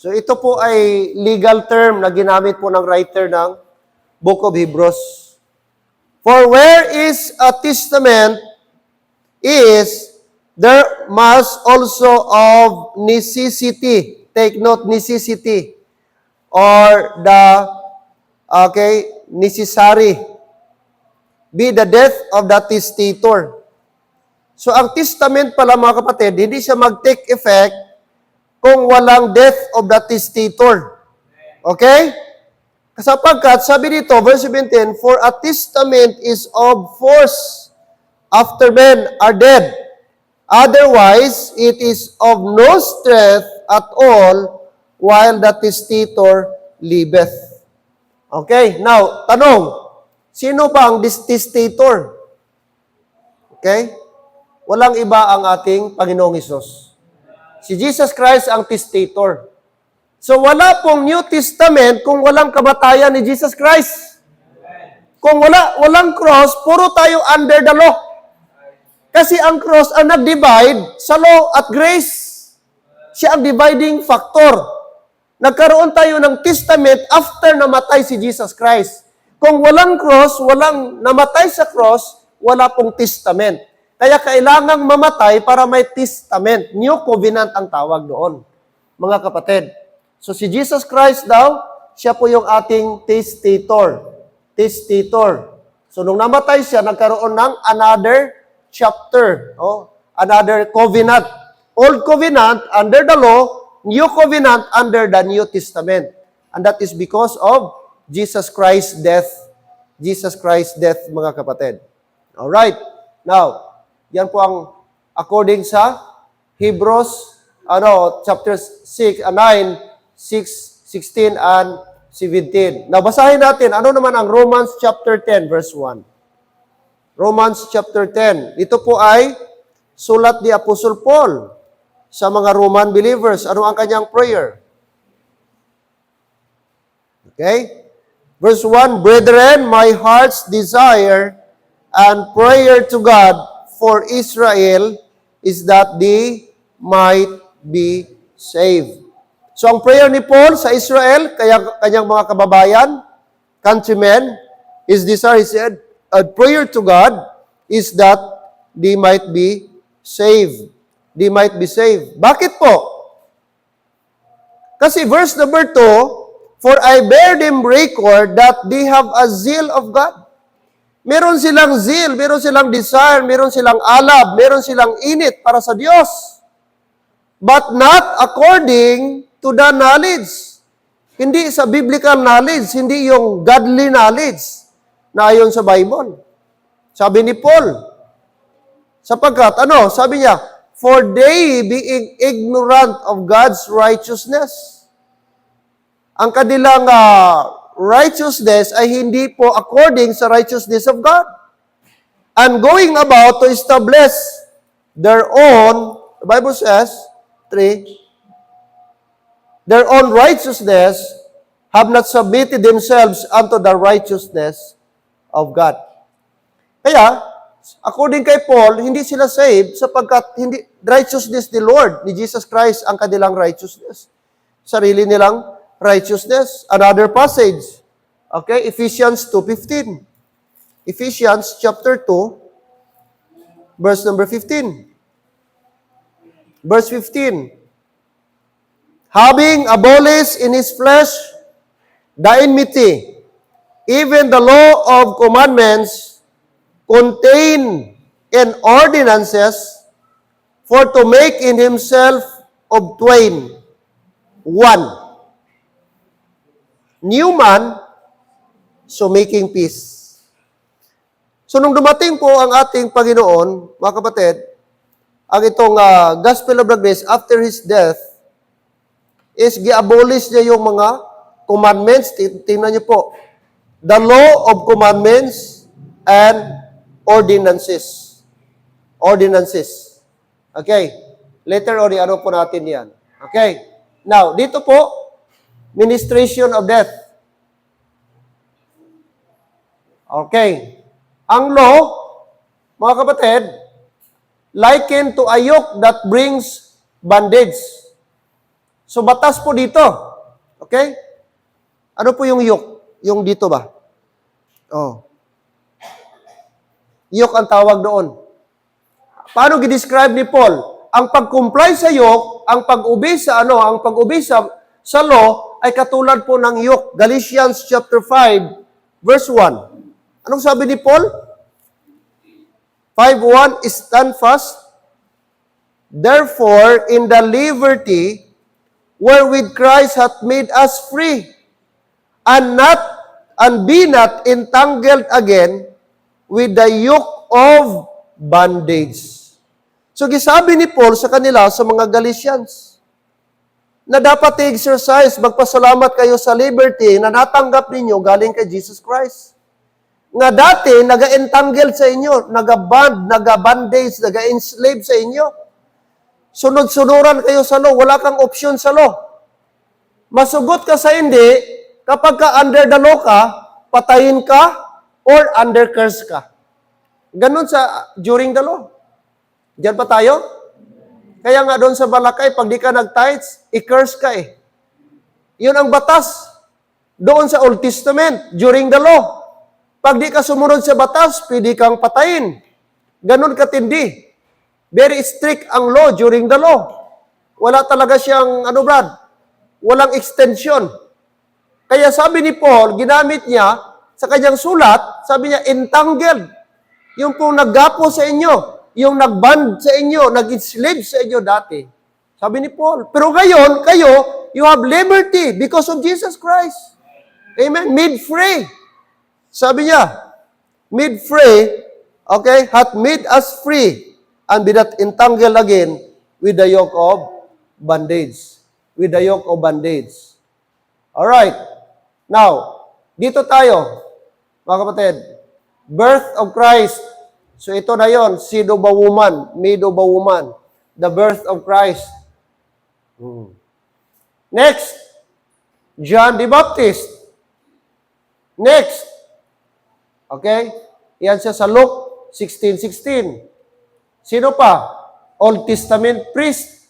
Speaker 1: So ito po ay legal term na ginamit po ng writer ng Book of Hebrews. For where is a testament is there must also of necessity, take note, necessity, or the, necessary, be the death of the testator. So, ang testament pala mga kapatid, hindi siya mag-take effect kung walang death of the testator. Okay? Sapagkat, sabi dito, verse 17, for a testament is of force after men are dead. Otherwise, it is of no strength at all while the testator liveth. Okay? Now, tanong, sino pa ang testator? Okay? Walang iba ang ating Panginoong Hesus. Si Jesus Christ ang testator. So wala pong New Testament kung walang kamatayan ni Jesus Christ. Kung walang cross, puro tayo under the law. Kasi ang cross ang nag-divide sa law at grace. Siya ang dividing factor. Nagkaroon tayo ng testament after namatay si Jesus Christ. Kung walang cross, walang namatay sa cross, wala pong testament. Kaya kailangang mamatay para may testament. New covenant ang tawag doon, mga kapatid. So si Jesus Christ daw, siya po yung ating testator. Testator. So nung namatay siya, nagkaroon ng another chapter. Another covenant. Old covenant under the law, new covenant under the New Testament. And that is because of Jesus Christ's death. Jesus Christ's death, mga kapatid. Alright. Now, yan po ang according sa Hebrews, chapter 6, 9, 6, 16, and 17. Now, basahin natin, ano naman ang Romans chapter 10, verse 1. Romans chapter 10. Ito po ay sulat ni Apostle Paul sa mga Roman believers. Ano ang kanyang prayer? Okay? Verse 1, Brethren, my heart's desire and prayer to God for Israel is that they might be saved. So ang prayer ni Paul sa Israel, kanyang mga kababayan, countrymen, his desire, he said, a prayer to God is that they might be saved. They might be saved. Bakit po? Kasi verse number 2, for I bear them record that they have a zeal of God. Meron silang zeal, meron silang desire, meron silang alab, meron silang init para sa Diyos. But not according to the knowledge. Hindi sa biblical knowledge, hindi yung godly knowledge na ayon sa Bible. Sabi ni Paul, sapagkat, sabi niya, for they being ignorant of God's righteousness. Ang kanilang righteousness ay hindi po according sa righteousness of God. And going about to establish their own, the Bible says, 3, their own righteousness have not submitted themselves unto the righteousness of God. Kaya, according kay Paul, hindi sila saved sapagkat hindi righteousness ni Lord, ni Jesus Christ ang kanilang righteousness. Sarili nilang righteousness. Another passage. Okay, Ephesians 2:15. Ephesians chapter 2, verse number 15. Verse 15. Having abolished in his flesh the enmity, even the law of commandments contained in ordinances, for to make in himself of twain one new man, so making peace. So nung dumating po ang ating Panginoon, mga kapatid, ang itong Gospel of the Grace after His death, is gi-abolish niya yung mga commandments. Tingnan niyo po. The law of commandments and ordinances. Ordinances. Okay. Later on, ano po natin yan. Okay. Now, dito po, ministration of death. Okay. Ang law, mga kapatid, likened to a yoke that brings bondage. So, batas po dito. Okay? Ano po yung yoke? Yung dito ba? Yoke ang tawag doon. paano gidescribe ni Paul? Ang pag-comply sa yoke, ang pag-obey sa sa law ay katulad po ng yoke. Galatians chapter 5 verse 1. Anong sabi ni Paul? 5:1, stand fast. Therefore, in the liberty wherewith Christ hath made us free, and be not entangled again with the yoke of bondage. So, gisabi ni Paul sa kanila, sa mga Galatians, na dapat i-exercise, magpasalamat kayo sa liberty na natanggap ninyo galing kay Jesus Christ. Nga dati, naga-entangle sa inyo, naga-bondage, naga-enslave sa inyo. Sunod-sunuran kayo sa law, wala kang option sa law. Masugot ka sa hindi, kapag ka under the law ka, patayin ka, or under curse ka. Ganon sa during the law. Diyan pa tayo? Kaya nga doon sa Balakay, pag di ka nag-tithes, i-curse ka eh. Yun ang batas. Doon sa Old Testament, during the law. Pag di ka sumunod sa batas, pwede kang patayin. Ganon katindi. Very strict ang law during the law. Wala talaga siyang, walang extension. Kaya sabi ni Paul, ginamit niya sa kanyang sulat, sabi niya, entangled. Yung pong naggapo sa inyo, yung nagband sa inyo, nag-enslave sa inyo dati. Sabi ni Paul. Pero ngayon, kayo, you have liberty because of Jesus Christ. Amen? Made free. Sabi niya, made free, okay, hath made us free, and be not entangled again with the yoke of bondage. With the yoke of bondage. Alright. Now, dito tayo, mga kapatid. Birth of Christ. So ito na yon, seed of a woman, made of a woman. The birth of Christ. Next, John the Baptist. Next. Okay? Yan siya sa Luke 16:16. Sino pa? Old Testament priest.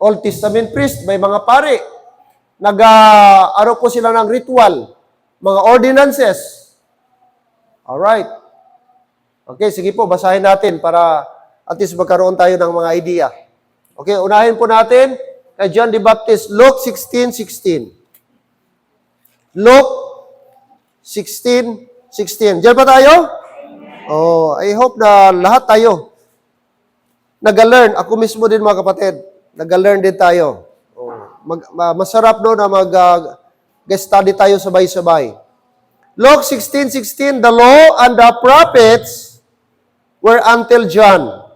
Speaker 1: Old Testament priest, may mga pari. Ano po sila ng ritual, mga ordinances. Alright. Okay, sige po, basahin natin para at least magkaroon tayo ng mga idea. Okay, unahin po natin kay John the Baptist, Luke 16:16. Luke 16:16. Diyan ba tayo? Oh, I hope na lahat tayo nag-learn. Ako mismo din mga kapatid, nag-learn din tayo. Masarap no na mag-study tayo sabay-sabay. Luke 16:16, the law and the prophets were until John.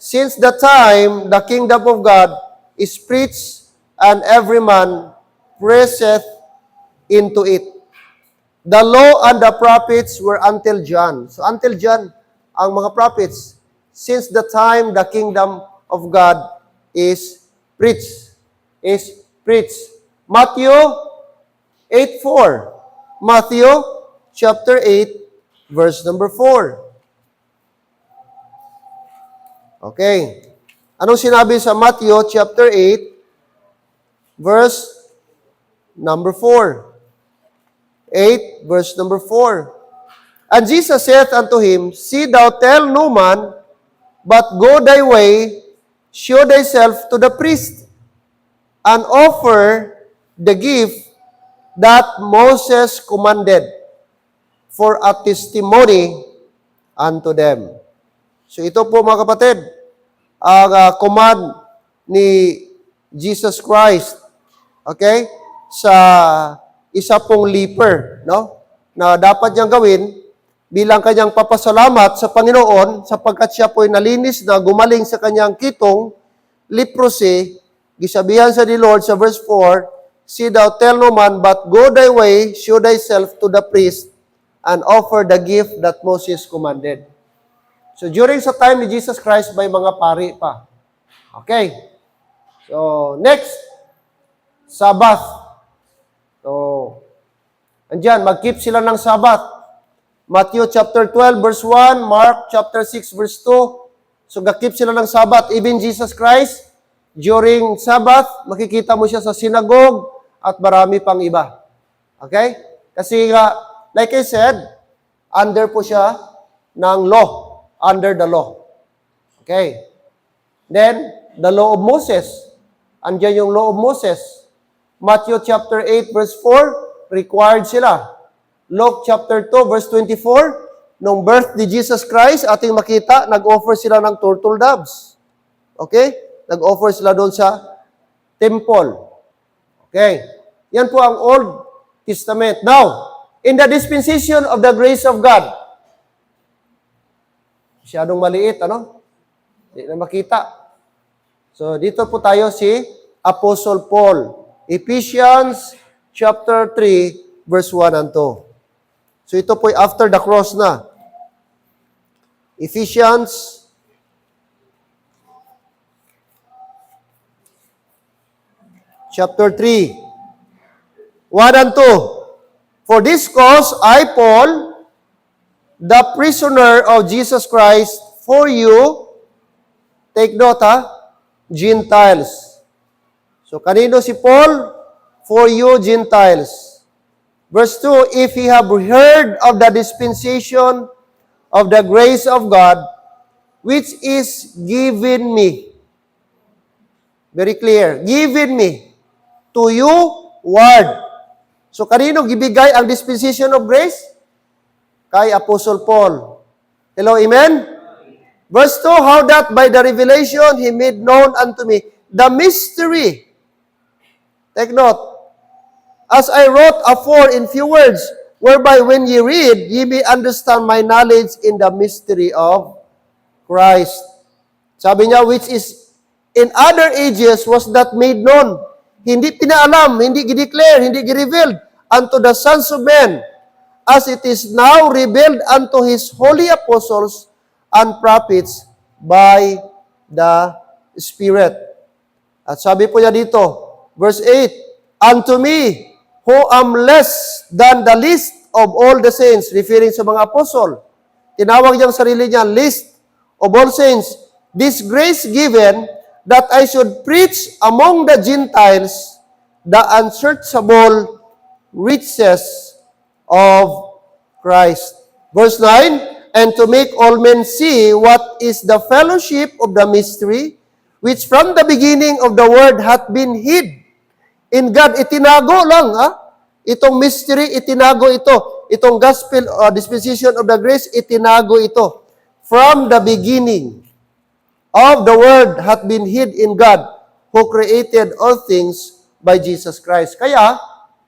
Speaker 1: Since the time the kingdom of God is preached, and every man presseth into it. The law and the prophets were until John. So until John, ang mga prophets, since the time the kingdom of God is preached. Matthew 8:4. Matthew chapter 8, verse number 4. Okay. Anong sinabi sa Matthew chapter 8, verse number 4? 8, verse number 4. And Jesus saith unto him, See thou tell no man, but go thy way, show thyself to the priest, and offer the gift that Moses commanded for a testimony unto them. So ito po mga kapatid, ang command ni Jesus Christ, okay, sa isa pong leper, no? Na dapat niyang gawin bilang kanyang papasalamat sa Panginoon sapagkat siya po'y nalinis na gumaling sa kanyang kitong leprosy. Gisabihan sa ni Lord sa verse 4, See thou tell no man, but go thy way, show thyself to the priest, and offer the gift that Moses commanded. So during sa time ni Jesus Christ, may mga pari pa. Okay. So next, Sabbath. So, andyan, mag-keep sila ng Sabbath. Matthew chapter 12, verse 1, Mark chapter 6, verse 2. So, mag-keep sila ng Sabbath. Even Jesus Christ, during Sabbath, makikita mo siya sa synagogue at marami pang iba. Okay? Kasi like I said, under po siya ng law. Under the law. Okay. Then, the law of Moses. Andiyan yung law of Moses. Matthew chapter 8 verse 4, required sila. Luke chapter 2 verse 24, nung birth ni Jesus Christ, ating makita, nag-offer sila ng turtle doves. Okay? Nag-offer sila doon sa temple. Okay? Yan po ang Old Testament. Now, in the dispensation of the grace of God, masyadong maliit, ano? Hindi na makita. So, dito po tayo si Apostle Paul. Ephesians chapter 3, verse 1 and 2. So, ito po after the cross na. Ephesians chapter 3, 1 and 2. For this cause, I, Paul, the prisoner of Jesus Christ, for you, take note Gentiles. So, kanino si Paul? For you, Gentiles. Verse 2, if ye have heard of the dispensation of the grace of God, which is given me. Very clear. Given me to you, word. So, kanino gibigay ang dispensation of grace? Kay Apostle Paul. Hello, amen? Verse 2, how that by the revelation he made known unto me the mystery. Take note. As I wrote afore in few words, whereby when ye read, ye may understand my knowledge in the mystery of Christ. Sabi niya, which is in other ages was not made known. Hindi pinaalam, hindi gi-declare, hindi gi-revealed unto the sons of men, as it is now revealed unto his holy apostles and prophets by the Spirit. At sabi po niya dito, verse 8, unto me, who am less than the least of all the saints, referring sa mga apostol. Tinawag niyang sarili niya, least of all saints, this grace given, that I should preach among the Gentiles the unsearchable riches of Christ. Verse 9, and to make all men see what is the fellowship of the mystery, which from the beginning of the world hath been hid in God. Itinago lang, Itong mystery, itinago ito. Itong gospel, dispensation of the grace, itinago ito. From the beginning of the world hath been hid in God, who created all things by Jesus Christ. Kaya,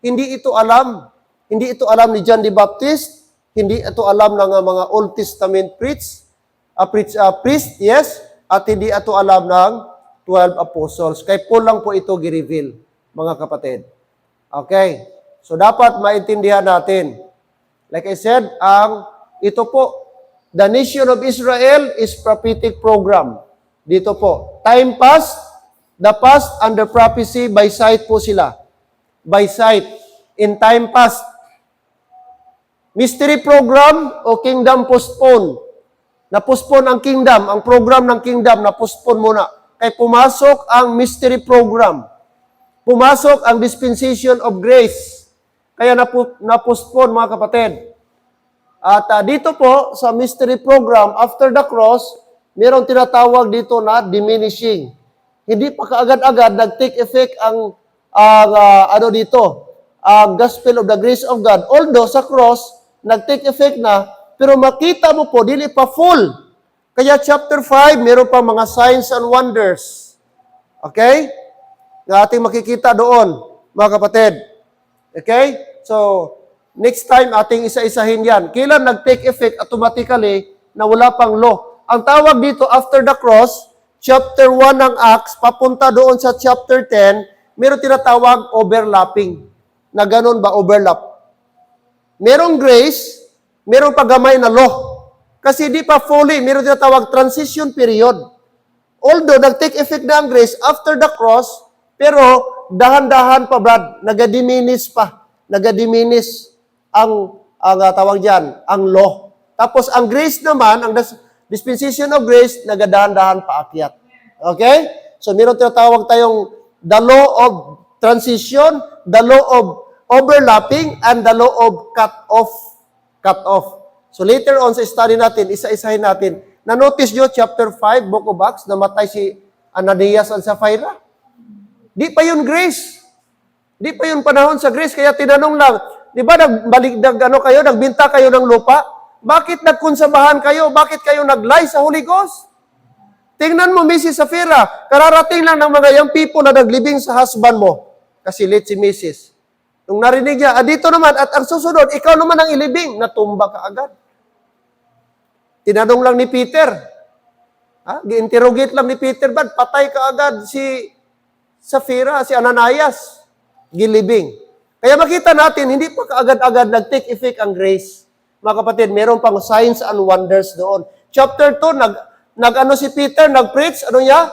Speaker 1: hindi ito alam. Hindi ito alam ni John the Baptist. Hindi ito alam ng mga Old Testament priest, yes, at hindi ito alam ng 12 apostles. Kay Paul lang po ito gi-reveal, mga kapatid. Okay. So, dapat maintindihan natin. Like I said, ito po, the nation of Israel is prophetic program. Dito po, time past, the past under prophecy, by sight po sila. By sight, in time past. Mystery program o kingdom postpone. Na-postpone ang kingdom, ang program ng kingdom, na-postpone muna. Kaya pumasok ang mystery program. Pumasok ang dispensation of grace. Kaya na-postpone, mga kapatid. At dito po, sa mystery program, after the cross, mayroong tinatawag dito na diminishing. Hindi pa kaagad-agad nag-take effect ang gospel of the grace of God. Although sa cross, nag-take effect na, pero makita mo po, dili pa full. Kaya chapter 5, mayroon pa mga signs and wonders. Okay? Na ating makikita doon, mga kapatid. Okay? So, next time, ating isa-isahin yan. Kailan nag-take effect automatically na wala pang law? Ang tawag dito, after the cross, chapter 1 ng Acts, papunta doon sa chapter 10, meron tinatawag overlapping. Na ganun ba, overlap? Merong grace, merong pagamay na law. Kasi di pa fully, meron tinatawag transition period. Although, nag-take effect na ang grace after the cross, pero dahan-dahan pa, Brad, nagadiminis pa. Nagadiminis ang tawag dyan, ang law. Tapos, ang grace naman, ang dispensation of grace, nagadahan-dahan paakyat. Okay? So, meron tinatawag tayong the law of transition, the law of overlapping, and the law of cut off. Cut off. So, later on sa study natin, isa-isahin natin, Na-notice nyo, chapter 5, Book of Acts, namatay si Ananias and Sapphira. Di pa yun grace. Di pa yun panahon sa grace. Kaya tinanong lang, di ba nagbinta kayo ng lupa? Bakit nagkonsabahan kayo? Bakit kayo nag-lie sa Holy Ghost? Tingnan mo, Mrs. Sapphira, kararating lang ng mga young people na naglibing sa husband mo. Kasi late si Mrs. Nung narinig niya, dito naman, at ang susunod, ikaw naman ang ilibing, natumba ka agad. Tinanong lang ni Peter, gi-interrogate lang ni Peter, ba't patay ka agad si Sapphira, si Ananias, gilibing. Kaya makita natin, hindi pa kaagad-agad nag-take effect ang grace. Mga kapatid, meron pang signs and wonders doon. Chapter 2, nag-ano si Peter, nag-preach, ano niya?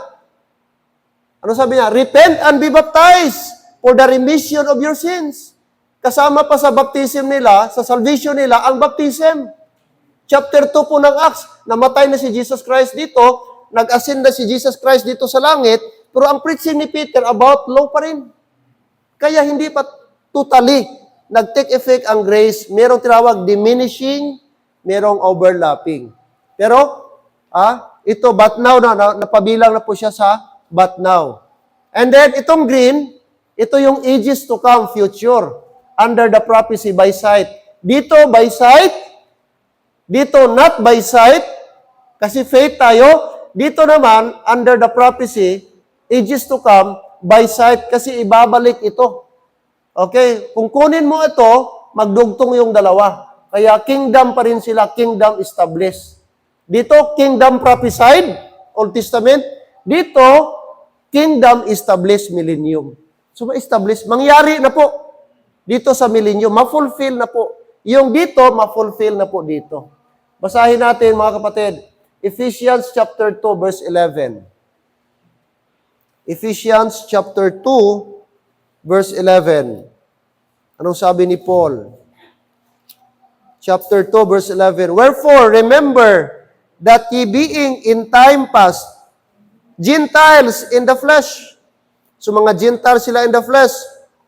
Speaker 1: Ano sabi niya? Repent and be baptized for the remission of your sins. Kasama pa sa baptism nila, sa salvation nila, ang baptism. Chapter 2 po ng Acts, namatay na si Jesus Christ dito, nag-ascend na si Jesus Christ dito sa langit, pero ang preaching ni Peter about law pa rin. Kaya hindi pa totally nag-take effect ang grace. Merong tinawag diminishing, merong overlapping. Pero, ito, but now, napabilang na po siya sa but now. And then, itong green, ito yung ages to come, future, under the prophecy by sight. Dito, by sight. Dito, not by sight. Kasi faith tayo. Dito naman, under the prophecy, ages to come, by sight. Kasi ibabalik ito. Okay? Kung kunin mo ito, magdugtong yung dalawa. Kaya kingdom pa rin sila, kingdom established. Dito, kingdom prophesied, Old Testament. Dito, kingdom established millennium. So, ma-establish, mangyari na po dito sa millennium, ma-fulfill na po. Yung dito, ma-fulfill na po dito. Basahin natin, mga kapatid, Ephesians chapter 2, verse 11. Ephesians chapter 2, verse 11. Anong sabi ni Paul? Chapter 2, verse 11. Wherefore, remember that ye being in time past, Gentiles in the flesh. So mga Gentiles sila in the flesh,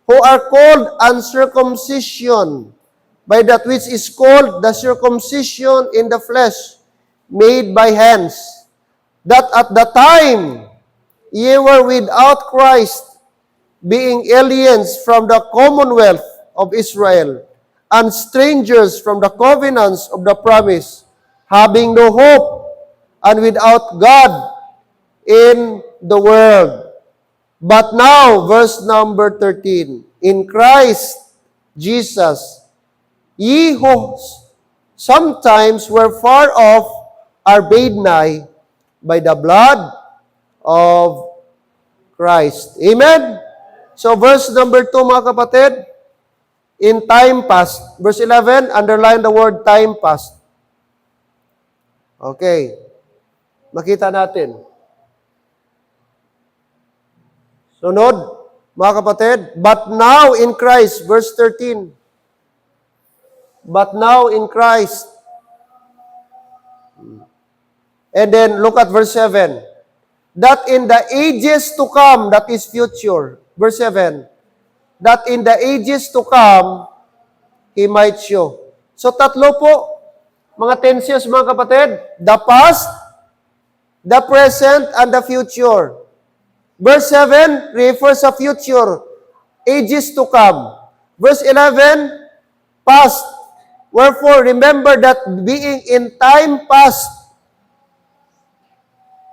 Speaker 1: who are called uncircumcision, by that which is called the circumcision in the flesh, made by hands, that at the time ye were without Christ, being aliens from the commonwealth of Israel, and strangers from the covenants of the promise, having no hope, and without God in the world. But now, verse number 13, in Christ Jesus, ye who sometimes were far off are made nigh by the blood of Christ. Amen? So verse number 2, mga kapatid, in time past. Verse 11, underline the word time past. Okay. Makita natin. Sunod, mga kapatid, but now in Christ, verse 13. But now in Christ. And then look at verse 7. That in the ages to come, that is future. Verse 7. That in the ages to come, He might show. So tatlo po, mga tenses, mga kapatid. The past, the present, and the future. Verse 7 refers sa future, ages to come. Verse 11, past. Wherefore, remember that being in time past.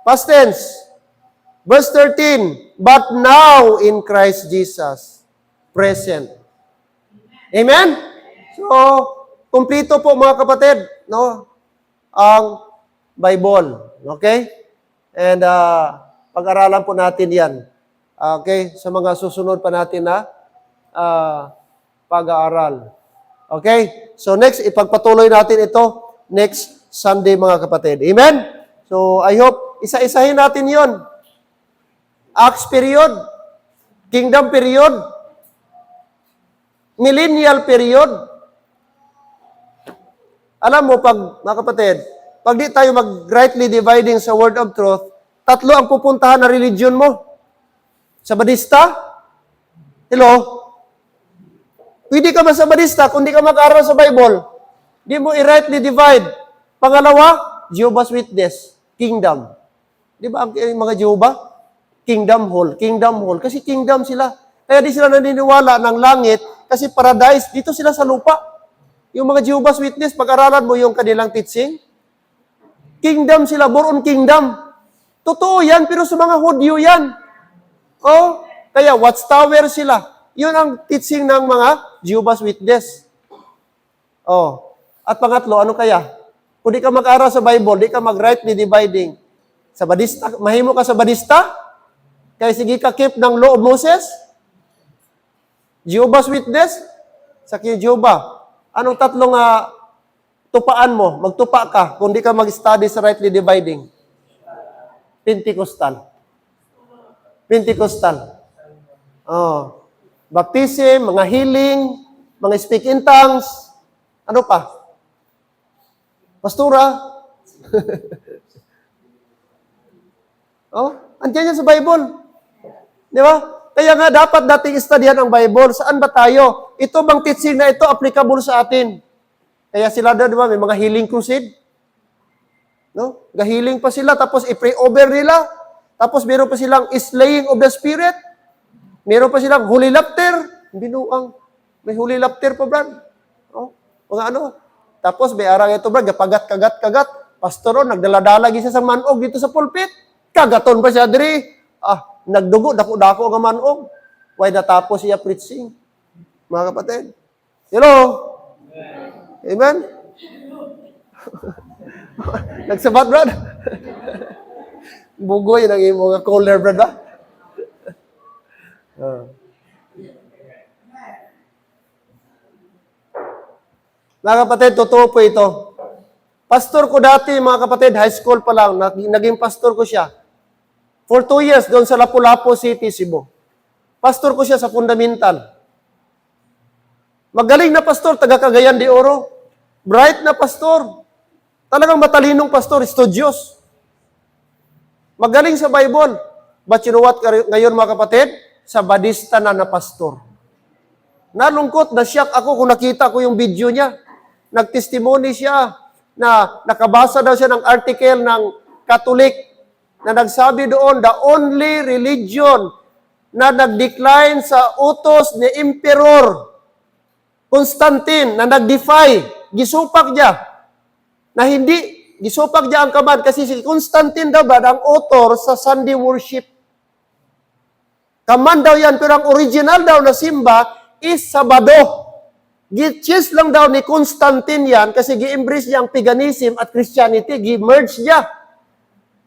Speaker 1: Past tense. Verse 13, but now in Christ Jesus, present. Amen? So, kumplito po mga kapatid, no? Ang Bible. Okay? And, pag-aralan po natin yan. Okay? Sa mga susunod pa natin na pag-aaral. Okay? So next, ipagpatuloy natin ito next Sunday, mga kapatid. Amen? So I hope, isa-isahin natin yon. Acts period, Kingdom period, Millennial period. Alam mo, mga kapatid, pag di tayo mag-rightly dividing sa word of truth, tatlo ang pupuntahan na religion mo. Sabadista? Hello? Pwede ka ba sabadista kung di ka mag-aral sa Bible? Di mo i-rightly divide. Pangalawa, Jehovah's Witness? Kingdom. Di ba ang mga Jehovah? Kingdom hall. Kasi kingdom sila. Kaya di sila naniniwala ng langit kasi paradise, dito sila sa lupa. Yung mga Jehovah's Witness, pag-aralan mo yung kanilang teaching, kingdom sila, born kingdom. Totoo yan, pero sa mga Hudyo yan. Oh, kaya watchtower sila. Yun ang teaching ng mga Jehovah's Witness. Oh, at pangatlo, ano kaya? Kung di ka mag-aral sa Bible, di ka mag-rightly dividing. Sa badista, mahimo ka sa badista? Kaya sige ka keep ng law of Moses? Jehovah's Witness? Sa Jehovah. Anong tatlong tupaan mo? Magtupa ka kung di ka mag-study sa rightly dividing. Pentecostal. Oh. Baptism, mga healing, mga speak in tongues. Ano pa? Pastura. Oh, andiyan yan sa Bible. Di ba? Kaya nga dapat dating istudyan ang Bible. Saan ba tayo? Ito bang teaching na ito applicable sa atin? Kaya sila doon, di ba, may mga healing crusade. No? Gahiling pa sila, tapos i-pray over nila. Tapos meron pa silang slaying of the Spirit. Meron pa silang holy laughter. Binuang. May holy laughter pa, Brad. Oh, mga ano. Tapos may arang ito, Brad, kagat. Pastoro, nagdala-dala siya sa manog dito sa pulpit. Kagaton pa siya, diri. Nagdugo, dako-dako ang manog. Why natapos siya preaching? Mga kapatid. Hello? Amen? Nagsabat, Brad? Bugoy ng mga caller, Brad, ba? Mga kapatid, totoo po ito. Pastor ko dati, mga kapatid, high school pa lang, naging pastor ko siya. For 2 years, doon sa Lapu-Lapu City, Cebu. Pastor ko siya sa fundamental. Magaling na pastor, taga Cagayan de Oro. Bright na pastor. Talagang matalinong pastor, studios. Magaling sa Bible. But you know what, ngayon mga kapatid? Sa badista na pastor. Nalungkot, na-shock ako kung nakita ko yung video niya. Nagtestimony siya na nakabasa daw siya ng article ng Catholic na nagsabi doon, the only religion na nag-decline sa utos ni Emperor Constantine na nag-defy, gisupak niya, na hindi, gisupak niya ang kaman kasi si Constantine daw ba ang author sa Sunday worship. Kaman daw yan, pero ang original daw na simba is Sabado. Gi-cheese lang daw ni Constantine yan kasi gi-embrace niya ang paganism at Christianity, gi-merge niya.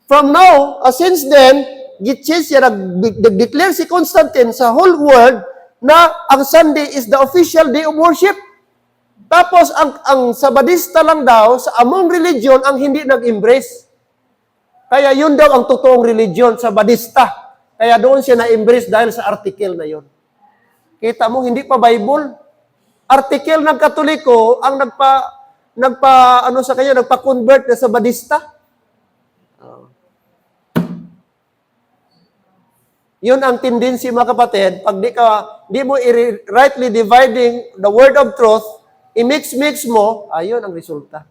Speaker 1: From now, since then, gi-cheese siya, nag-declare si Constantine sa whole world na ang Sunday is the official day of worship. Tapos, ang Sabadista lang daw, sa among religion, ang hindi nag-embrace. Kaya yun daw ang totoong religion, Sabadista. Kaya doon siya na-embrace dahil sa article na yun. Kita mo, hindi pa Bible. Article ng Katoliko ang nagpa-convert na Sabadista. Yun ang tendency, mga kapatid, pag di mo rightly dividing the word of truth, i-mix mo, ayun ang resulta.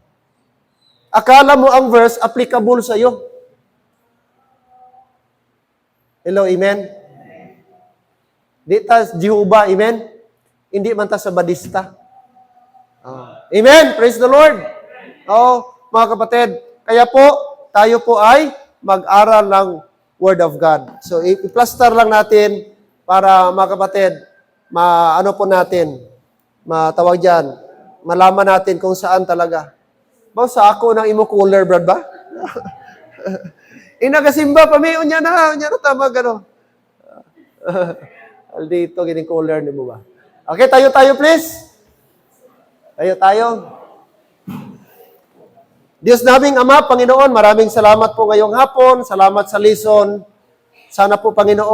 Speaker 1: Akala mo ang verse applicable sa iyo. Hello, amen? Di ta Jehovah, amen? Hindi man ta sa badista. Amen? Praise the Lord. Mga kapatid, kaya po, tayo po ay mag-aral ng Word of God. So, i-plaster lang natin para, mga kapatid, matawag dyan, malaman natin kung saan talaga. Sa ako ng imo cooler, Brad, ba? Inagasimba, pamiyon niya na tama, gano'n. Dito, gining cooler ni mo ba? Okay, tayo, please. Tayo. Diyos naming Ama, Panginoon, maraming salamat po ngayong hapon. Salamat sa lesson. Sana po, Panginoon,